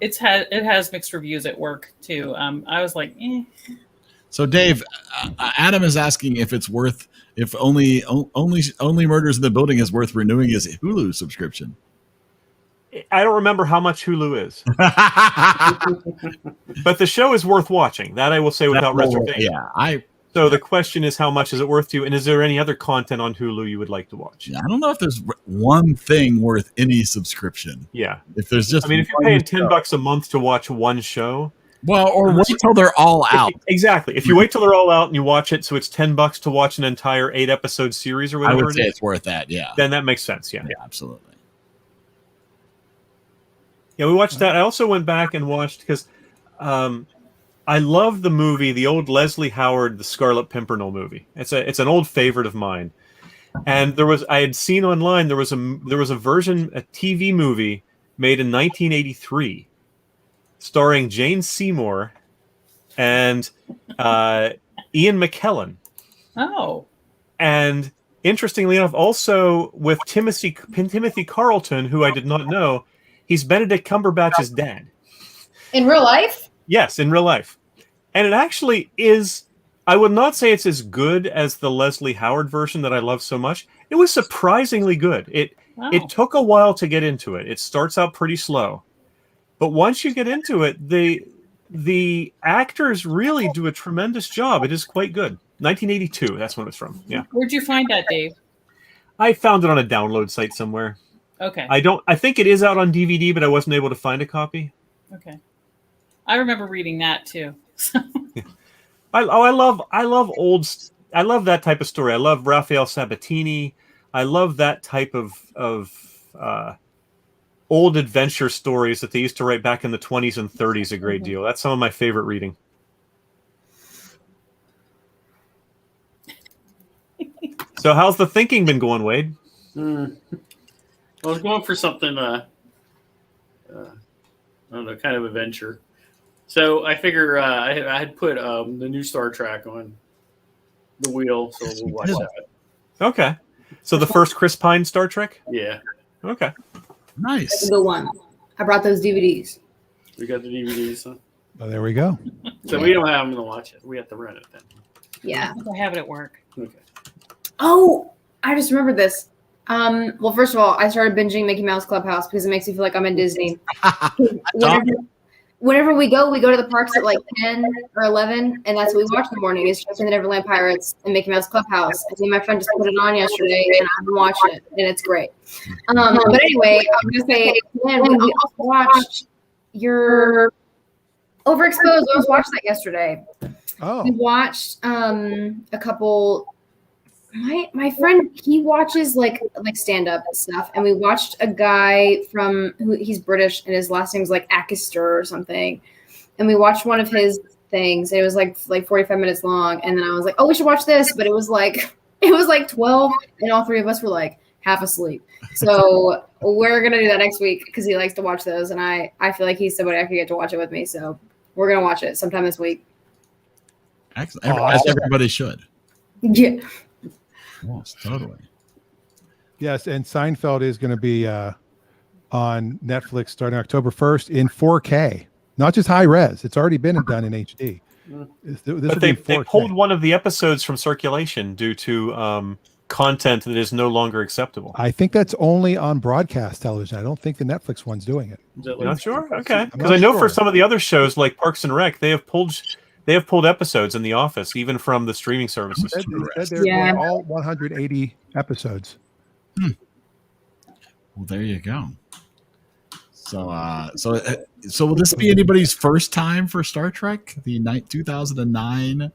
it has mixed reviews at work too. I was like, eh. So Dave, Adam is asking if it's worth, if only Murders in the Building is worth renewing his Hulu subscription. I don't remember how much Hulu is, but the show is worth watching. That I will say without reservation. Yeah, So the question is, how much is it worth to you? And is there any other content on Hulu you would like to watch? I don't know if there's one thing worth any subscription. Yeah. If there's just, I mean, if you're paying $10 a month to watch one show, well, or wait till they're all out. Exactly. If you wait till they're all out and you watch it, so it's $10 to watch an entire 8-episode series or whatever, I would say it's worth that. Yeah. Then that makes sense. Yeah. Yeah, absolutely. Yeah, we watched that. I also went back and watched because I love the movie, the old Leslie Howard, the Scarlet Pimpernel movie. It's an old favorite of mine. And I had seen online there was a version, a TV movie made in 1983, starring Jane Seymour and Ian McKellen. Oh. And interestingly enough, also with Timothy Carlton, who I did not know, he's Benedict Cumberbatch's dad. In real life? Yes, in real life. And it actually is, I would not say it's as good as the Leslie Howard version that I love so much. It was surprisingly good. It took a while to get into it. It starts out pretty slow. But once you get into it, the actors really do a tremendous job. It is quite good. 1982, that's when it's from. Yeah. Where'd you find that, Dave? I found it on a download site somewhere. Okay. I think it is out on DVD, but I wasn't able to find a copy. Okay. I remember reading that too. I love that type of story. I love Raphael Sabatini. I love that type of old adventure stories that they used to write back in the 20s and 30s a great deal. That's some of my favorite reading. So how's the thinking been going, Wade? I was going for something, I don't know, kind of adventure. So I figure I had put the new Star Trek on the wheel, so we'll watch that. Okay. So the first Chris Pine Star Trek? Yeah. Okay. Nice. That's a good one. I brought those DVDs. We got the DVDs. Huh? Oh, there we go. So we don't have them to watch it. We have to rent it then. Yeah. I have it at work. Okay. Oh, I just remembered this. Well, first of all, I started binging Mickey Mouse Clubhouse because it makes me feel like I'm in Disney. Whenever we go to the parks at like 10 or 11, and that's what we watch in the morning is Chasing the Neverland Pirates and Mickey Mouse Clubhouse. I think my friend just put it on yesterday, and I've been watching it, and it's great. But anyway, I'm going to say, man, we also watched your Overexposed. I was watching that yesterday. Oh. We watched a couple. My friend, he watches like stand-up stuff, and we watched a guy he's British and his last name's like Acaster or something, and we watched one of his things. It was like 45 minutes long, and then I was like, oh, we should watch this, but it was like 12, and all three of us were like half asleep. So we're gonna do that next week because he likes to watch those, and I feel like he's somebody I could get to watch it with me. So we're gonna watch it sometime this week. Excellent. As everybody should. Yeah. Yes, totally. Yes, and Seinfeld is going to be on Netflix starting October 1st in 4K, not just high res. It's already been done in HD. But they pulled one of the episodes from circulation due to content that is no longer acceptable. I think that's only on broadcast television. I don't think the Netflix one's doing it. You're not sure? Okay. Because I know for some of the other shows like Parks and Rec, they have pulled episodes in The Office, even from the streaming services. They said they're doing all 180 episodes. Well, there you go. So will this be anybody's first time for Star Trek? The 2009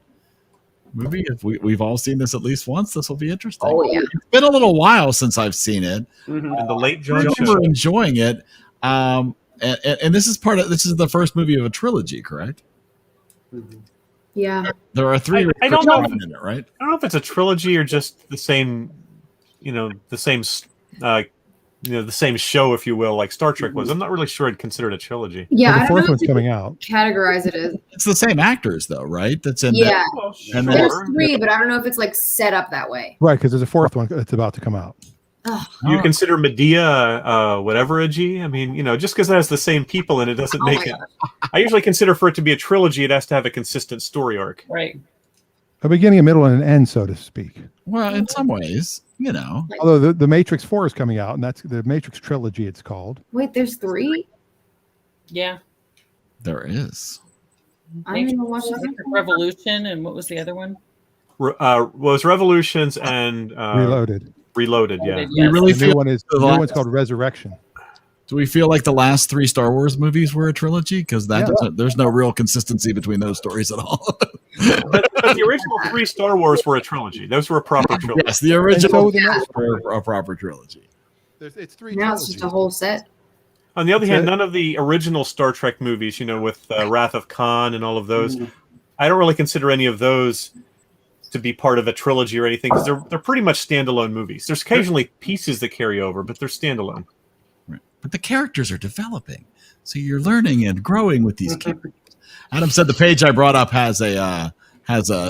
movie? If we've all seen this at least once, this will be interesting. Oh yeah, it's been a little while since I've seen it. Mm-hmm. And the late John I remember enjoying it. And this is the first movie of a trilogy, correct? Yeah. There are three. I don't know in it, right? I don't know if it's a trilogy or just the same, the same show, if you will, like Star Trek was. I'm not really sure I'd consider it a trilogy. Yeah, well, the fourth one's coming out. Categorize it as. It's the same actors, though, right? That's in. Yeah. And there's three, but I don't know if it's like set up that way. Right, because there's a fourth one that's about to come out. You consider Medea whatever a G? I mean, just because it has the same people in it doesn't make it. I usually consider for it to be a trilogy, it has to have a consistent story arc. Right. A beginning, a middle, and an end, so to speak. Well, in some ways, Although the Matrix 4 is coming out, and that's the Matrix trilogy. It's called. Wait, there's 3? Yeah. There is. I didn't even watch that. Revolution, and what was the other one? Was Revolutions and Reloaded. Reloaded, yeah. Yes. We really The new feel one is the new one's called Resurrection. Do we feel like the last 3 Star Wars movies were a trilogy? Because there's no real consistency between those stories at all. but the original 3 Star Wars were a trilogy. Those were a proper trilogy. Yes, the original so were a proper trilogy. It's 3 Now it's just a whole set. On the other hand, none of the original Star Trek movies, with Wrath of Khan and all of those, I don't really consider any of those to be part of a trilogy or anything, because they're pretty much standalone movies. There's occasionally pieces that carry over, but they're standalone. Right. But the characters are developing, so you're learning and growing with these characters. Adam said the page I brought up has a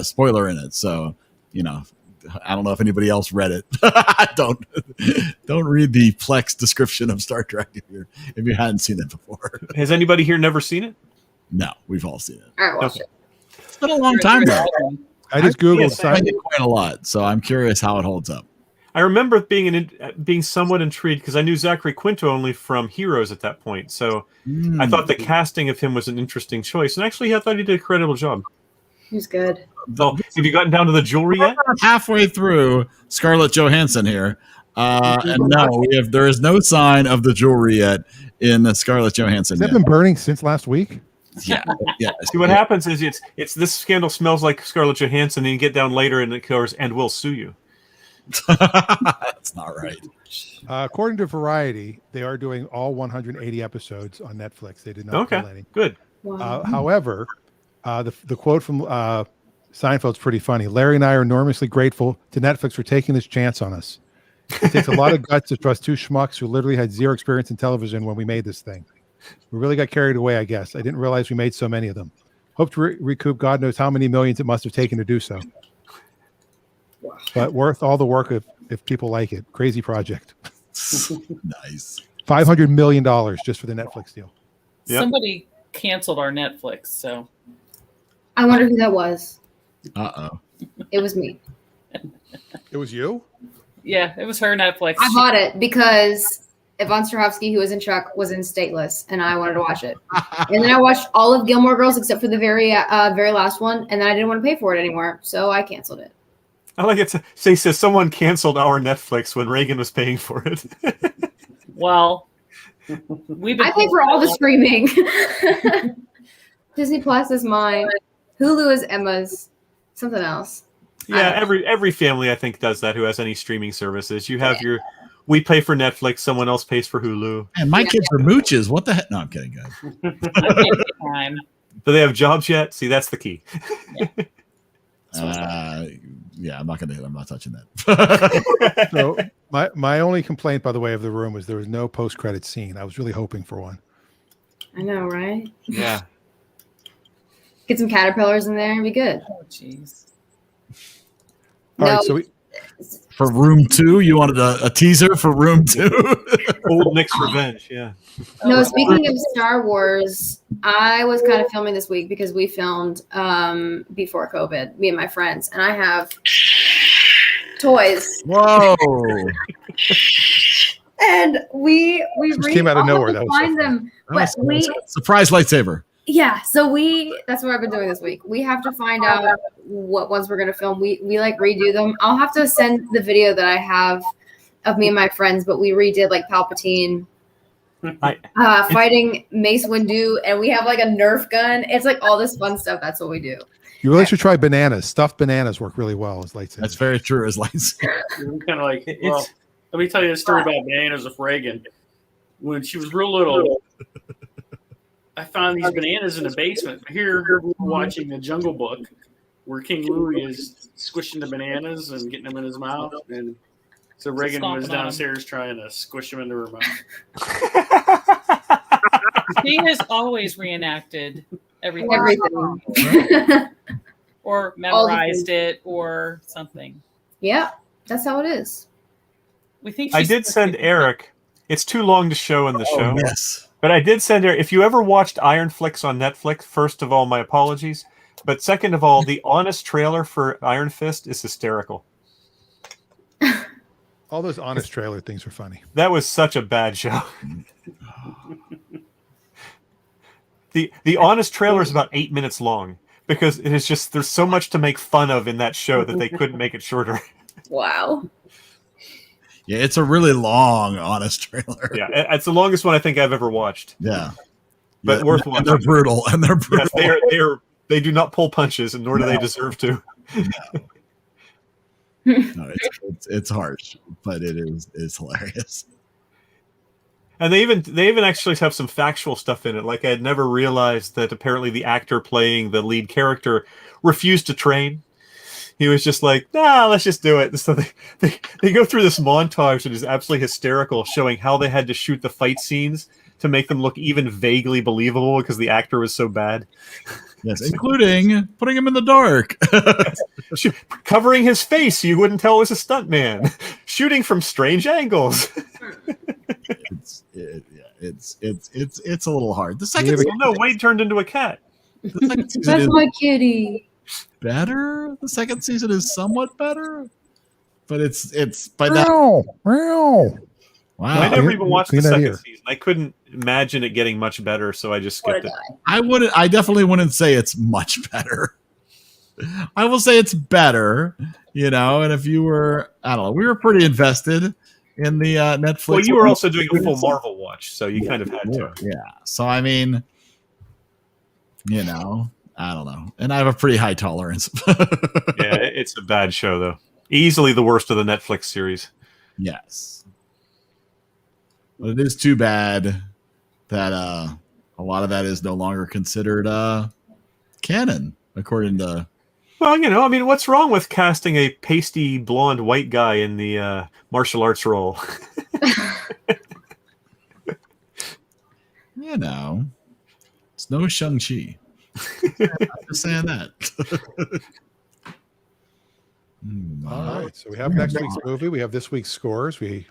spoiler in it, so I don't know if anybody else read it. Don't read the Plex description of Star Trek if you hadn't seen it before. Has anybody here never seen it? No, we've all seen it. All right, watch it. It's been a long time though. I just googled quite a lot, so I'm curious how it holds up. I remember being somewhat intrigued because I knew Zachary Quinto only from Heroes at that point, so I thought the casting of him was an interesting choice, and actually I thought he did a credible job. He's good. So, have you gotten down to the jewelry yet? Halfway through Scarlett Johansson here, and no, there is no sign of the jewelry yet in the Scarlett Johansson. Has that been burning since last week? Yeah. See, what happens is it's this scandal smells like Scarlett Johansson, and you get down later and it goes, and we'll sue you. That's not right. According to Variety, they are doing all 180 episodes on Netflix. They did not kill any. Good. Wow. However, the quote from Seinfeld's pretty funny. Larry and I are enormously grateful to Netflix for taking this chance on us. It takes a lot of guts to trust 2 schmucks who literally had 0 experience in television when we made this thing. We really got carried away, I guess. I didn't realize we made so many of them. Hope to recoup God knows how many millions it must have taken to do so. But worth all the work if people like it. Crazy project. Nice. $500 million just for the Netflix deal. Yep. Somebody canceled our Netflix, so I wonder who that was. Uh-oh. It was me. It was you? yeah, it was her Netflix. I bought it because Yvonne Strahovski, who was in Chuck, was in Stateless, and I wanted to watch it. And then I watched all of Gilmore Girls except for the very last one, and then I didn't want to pay for it anymore, so I canceled it. I like it to say someone canceled our Netflix when Reagan was paying for it. Well, I pay for all the streaming. Disney Plus is mine. Hulu is Emma's. Something else. Yeah, every family I think does that who has any streaming services. You have we pay for Netflix, someone else pays for Hulu. And my kids are mooches. What the heck? No, I'm kidding, guys. Time. Do they have jobs yet? See, that's the key. Yeah, I'm not touching that. So my only complaint, by the way, of the room was there was no post-credit scene. I was really hoping for one. I know, right? Yeah. Get some caterpillars in there and be good. Oh, jeez. All right, so for Room 2, you wanted a teaser for Room 2? Old Nick's Revenge, yeah. No, speaking of Star Wars, I was kind of filming this week because we filmed before COVID, me and my friends, and I have toys. Whoa. And we just came out of nowhere. That was find them. But Surprise lightsaber. yeah, so that's what I've been doing this week. We have to find out what ones we're gonna film. We like redo them. I'll have to send the video that I have of me and my friends, but we redid like Palpatine fighting Mace Windu, and we have like a Nerf gun. It's like all this fun stuff. That's what we do. you really should try bananas. Stuffed bananas work really well as lightsabers. That's very true as lightsaber. Kind of like, well, let me tell you a story about bananas with Reagan. When she was real little, I found these bananas in the basement. Here, we're watching The Jungle Book, where King Louis is squishing the bananas and getting them in his mouth. And so Reagan was downstairs trying to squish them into her mouth. He has always reenacted everything. Or memorized it or something. Yeah, that's how it is. We think I did send Eric. It's too long to show in the show. Yes. But I did send Eric. If you ever watched Iron Flicks on Netflix, first of all, my apologies. But second of all, the honest trailer for Iron Fist is hysterical. All those honest trailer things were funny. That was such a bad show. The honest trailer is about 8 minutes long because it is just there's so much to make fun of in that show that they couldn't make it shorter. Wow. Yeah, it's a really long, honest trailer. Yeah, it's the longest one I think I've ever watched. Yeah, but worth watching. And they're brutal. Yes, they do not pull punches, and nor do they deserve to. No, it's harsh, but it's hilarious. And they even actually have some factual stuff in it. Like I had never realized that apparently the actor playing the lead character refused to train. He was just like, nah, let's just do it. So they go through this montage that is absolutely hysterical, showing how they had to shoot the fight scenes to make them look even vaguely believable because the actor was so bad. Yes, including putting him in the dark. Covering his face so you wouldn't tell it was a stuntman. Shooting from strange angles. It's a little hard. The second season, no, Wade turned into a cat. That's my kitty. Better. The second season is somewhat better, but it's by Wow. I never even watched the second season. I couldn't imagine it getting much better, so I just skipped it. I definitely wouldn't say it's much better. I will say it's better, and if you were, I don't know, we were pretty invested in the Netflix. Well, you were also doing a full Marvel watch, so you kind of had to. Yeah. So, I mean, I don't know. And I have a pretty high tolerance. Yeah, it's a bad show, though. Easily the worst of the Netflix series. Yes. But it is too bad that a lot of that is no longer considered canon, according to... Well, what's wrong with casting a pasty blonde white guy in the martial arts role? It's no Shang-Chi. I'm just saying that. All right, so we have next week's movie. We have this week's scores. We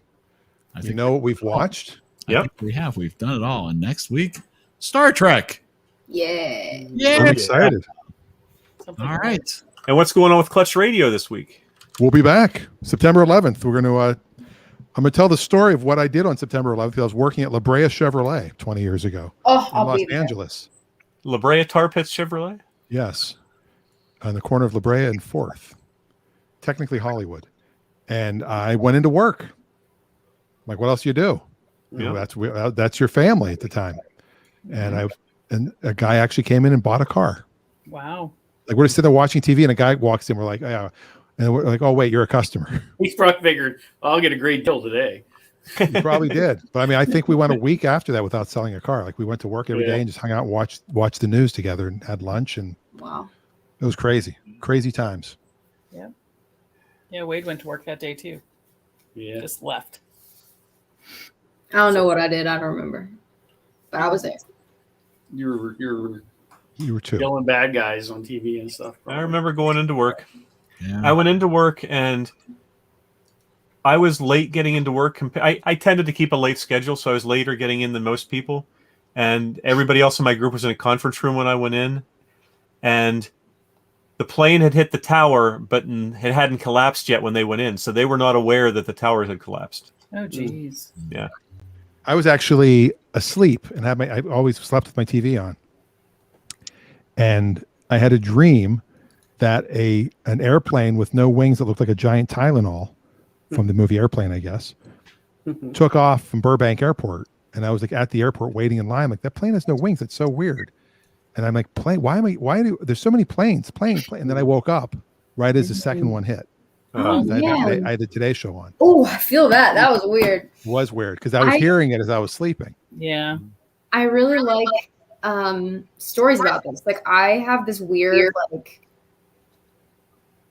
know what we've watched. Yep, we've done it all. And next week, Star Trek. Yeah. I'm excited. All right. And what's going on with Clutch Radio this week? We'll be back September 11th. We're going to. I'm going to tell the story of what I did on September 11th. I was working at La Brea Chevrolet 20 years ago in Los Angeles. La Brea Tar Pits Chevrolet? Yes, on the corner of La Brea and 4th, technically Hollywood. And I went into work. Like, what else do you do? Yeah. That's your family at the time. And a guy actually came in and bought a car. Wow. Like, we're sitting there watching TV, and a guy walks in. We're like, yeah. And we're like, oh, wait, you're a customer. He's probably figured, I'll get a great deal today. He probably did. But I mean, I think we went a week after that without selling a car. Like, we went to work every day and just hung out and watched the news together and had lunch. And wow, it was crazy times. Yeah. Yeah. Wade went to work that day too. Yeah. Just left. I don't know what I did. I don't remember, but I was there. You were too. Yelling bad guys on TV and stuff. I remember going into work. Yeah. I went into work and I was late getting into work. I tended to keep a late schedule, so I was later getting in than most people. And everybody else in my group was in a conference room when I went in. And the plane had hit the tower, but it hadn't collapsed yet when they went in. So they were not aware that the towers had collapsed. Oh, geez. Yeah. I was actually asleep and I always slept with my TV on. And I had a dream that an airplane with no wings that looked like a giant Tylenol from the movie Airplane, I guess, took off from Burbank Airport. And I was like at the airport waiting in line. I'm like, that plane has no wings. That's so weird. And I'm like, there's so many planes. And then I woke up right as the second one hit. I had the Today Show on. Oh, I feel that. That was weird. It was weird because I was hearing it as I was sleeping. Yeah. I really like stories about this. Like, I have this weird, like,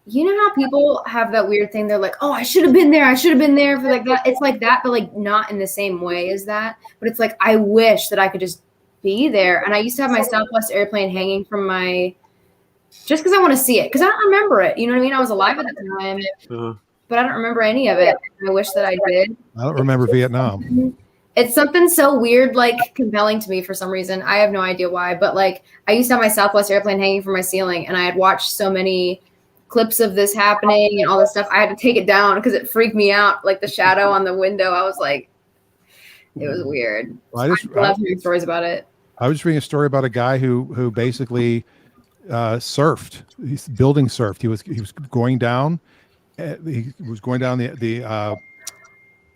you know how people have that weird thing? They're like, oh, I should have been there. I should have been there for like that. It's like that, but like not in the same way as that. But it's like, I wish that I could just be there. And I used to have my Southwest airplane hanging from just because I want to see it. Because I don't remember it. You know what I mean? I was alive at the time, but I don't remember any of it. I wish that I did. I don't remember Vietnam. It's something so weird, like compelling to me for some reason. I have no idea why, but like I used to have my Southwest airplane hanging from my ceiling, and I had watched so many clips of this happening and all this stuff. I had to take it down because it freaked me out. Like the shadow on the window, I was like, it was weird. Well, I love hearing stories about it. I was reading a story about a guy who basically surfed. He's building surfed. He was going down. He was going down the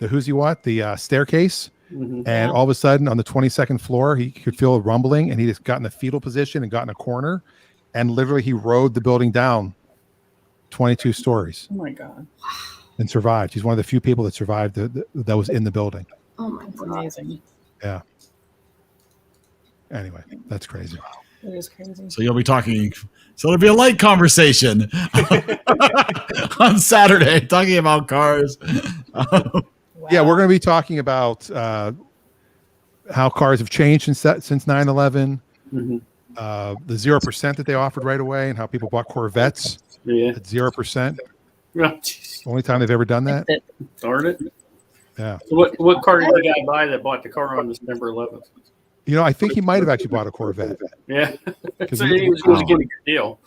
who's he what the staircase, and all of a sudden on the 22nd floor he could feel a rumbling, and he just got in a fetal position and got in a corner, and literally he rode the building down 22 stories. Oh my God! And survived. He's one of the few people that survived that was in the building. Oh my That's God. amazing. Yeah. Anyway, that's crazy. It is crazy. So you'll be talking. So it'll be a light conversation on Saturday, talking about cars. Yeah, we're going to be talking about how cars have changed since 9/11. The 0% that they offered right away, and how people bought Corvettes at 0%. Only time they've ever done that. Darn it. Yeah. So what car did the guy buy that bought the car on December 11th? You know, I think he might have actually bought a Corvette. Yeah. Because So he was going to get a good deal.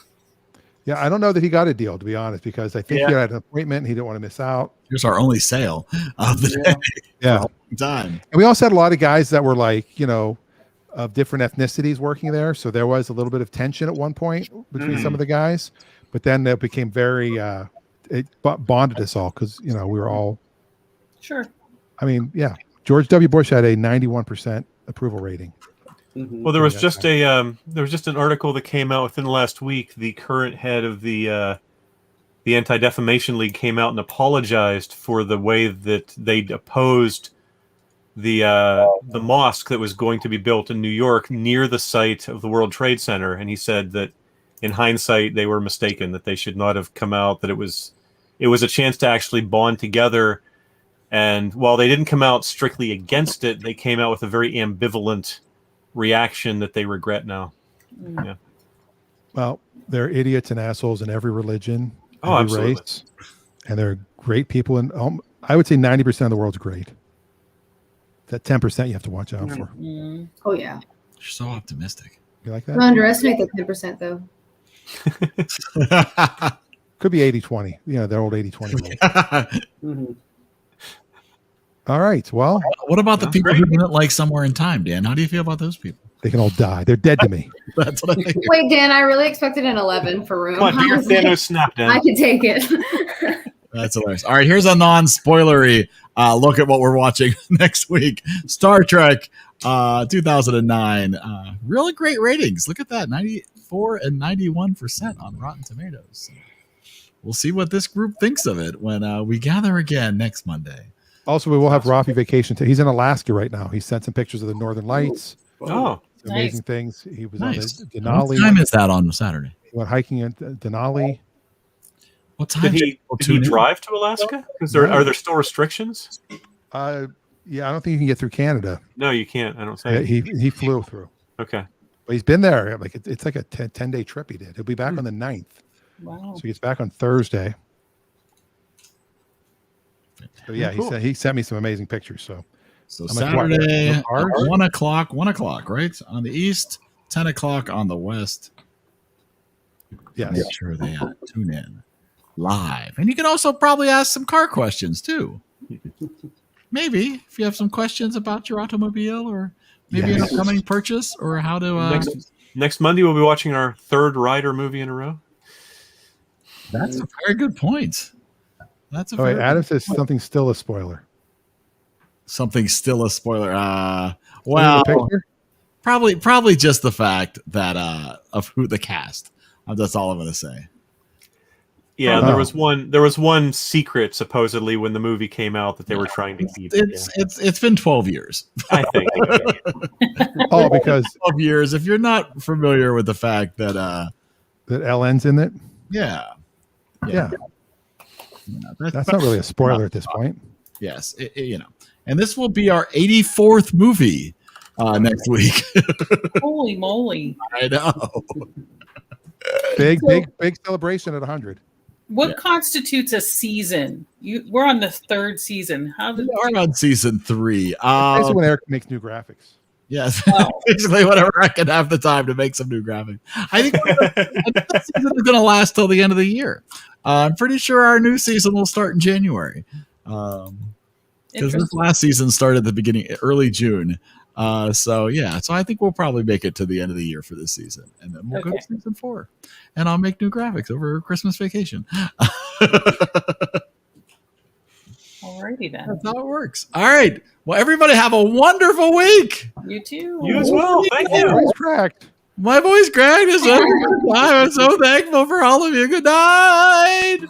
Yeah, I don't know that he got a deal, to be honest, because I think he had an appointment and he didn't want to miss out. Here's our only sale of the day. Yeah. Time. And we also had a lot of guys that were like, of different ethnicities working there. So there was a little bit of tension at one point between some of the guys. But then it became very, it bonded us all because, we were all. Sure. I mean, yeah. George W. Bush had a 91% approval rating. Well, there was just an article that came out within the last week. The current head of the Anti-Defamation League came out and apologized for the way that they opposed the mosque that was going to be built in New York near the site of the World Trade Center, and he said that in hindsight they were mistaken, that they should not have come out, that it was a chance to actually bond together. And while they didn't come out strictly against it, they came out with a very ambivalent reaction that they regret now. Yeah. Well, they're idiots and assholes in every religion, Oh, every absolutely. race, and they're great people. And I would say 90% of the world's great. That 10% you have to watch out for. Oh yeah. You're so optimistic. You like Don't that? underestimate the 10% though. Could be 80-20. They're old 80-20 rules. All right. Well, what about the people who didn't like Somewhere in Time, Dan? How do you feel about those people? they can all die. They're dead to me. That's what I think. Wait, Dan, I really expected an 11 for room. Come on, do your Thanos snap, Dan. I can take it. That's hilarious. All right, here's a non-spoilery look at what we're watching next week. Star Trek 2009. Really great ratings. Look at that, 94 and 91% on Rotten Tomatoes. So we'll see what this group thinks of it when we gather again next Monday. Also, we will have Rafi vacation. He's in Alaska right now. He sent some pictures of the Northern Lights. Oh, Some amazing things. He was Nice. on the Denali. What time is that on Saturday? He went hiking at Denali. What time Did he drive to Alaska? Are there still restrictions? Yeah, I don't think you can get through Canada. No, you can't. I don't Yeah, think. he flew through. Okay. But he's been there. Like it's like a 10-day trip he did. He'll be back on the 9th. Wow. So he gets back on Thursday. So yeah, Cool. he sent me some amazing pictures. So I'm like, Saturday, what, cars? 1 o'clock, right? On the east, 10 o'clock on the west. Yes. Make sure they tune in live. And you can also probably ask some car questions too. Maybe if you have some questions about your automobile or maybe an upcoming purchase or how to. Next Monday, we'll be watching our third Rider movie in a row. That's a very good point. That's a Oh, wait, very Adam good says point. something still a spoiler. Something still a spoiler. The Well, picture? probably just the fact that of who the cast. That's all I'm going to say. Yeah, Oh. there was one secret supposedly when the movie came out that they were trying to keep. It's been 12 years. I think. Oh, because 12 years. If you're not familiar with the fact that that LN's in it. yeah. Yeah. That's not really a spoiler at this point. Yes, and this will be our 84th movie next week. Holy moly. I know. Big celebration at 100. What constitutes a season? We're on the 3rd season. How We are on season 3. That's when Eric makes new graphics. Yes, basically whatever I can have the time to make some new graphics. I think the season is going to last till the end of the year. I'm pretty sure our new season will start in January. Because this last season started at the early June. So I think we'll probably make it to the end of the year for this season, and then we'll go to season 4, and I'll make new graphics over Christmas vacation. Alrighty then. That's how it works. All right. Well, everybody have a wonderful week. You too. You as well. Thank you. Voice cracked. My voice cracked. I'm so thankful for all of you. Good night.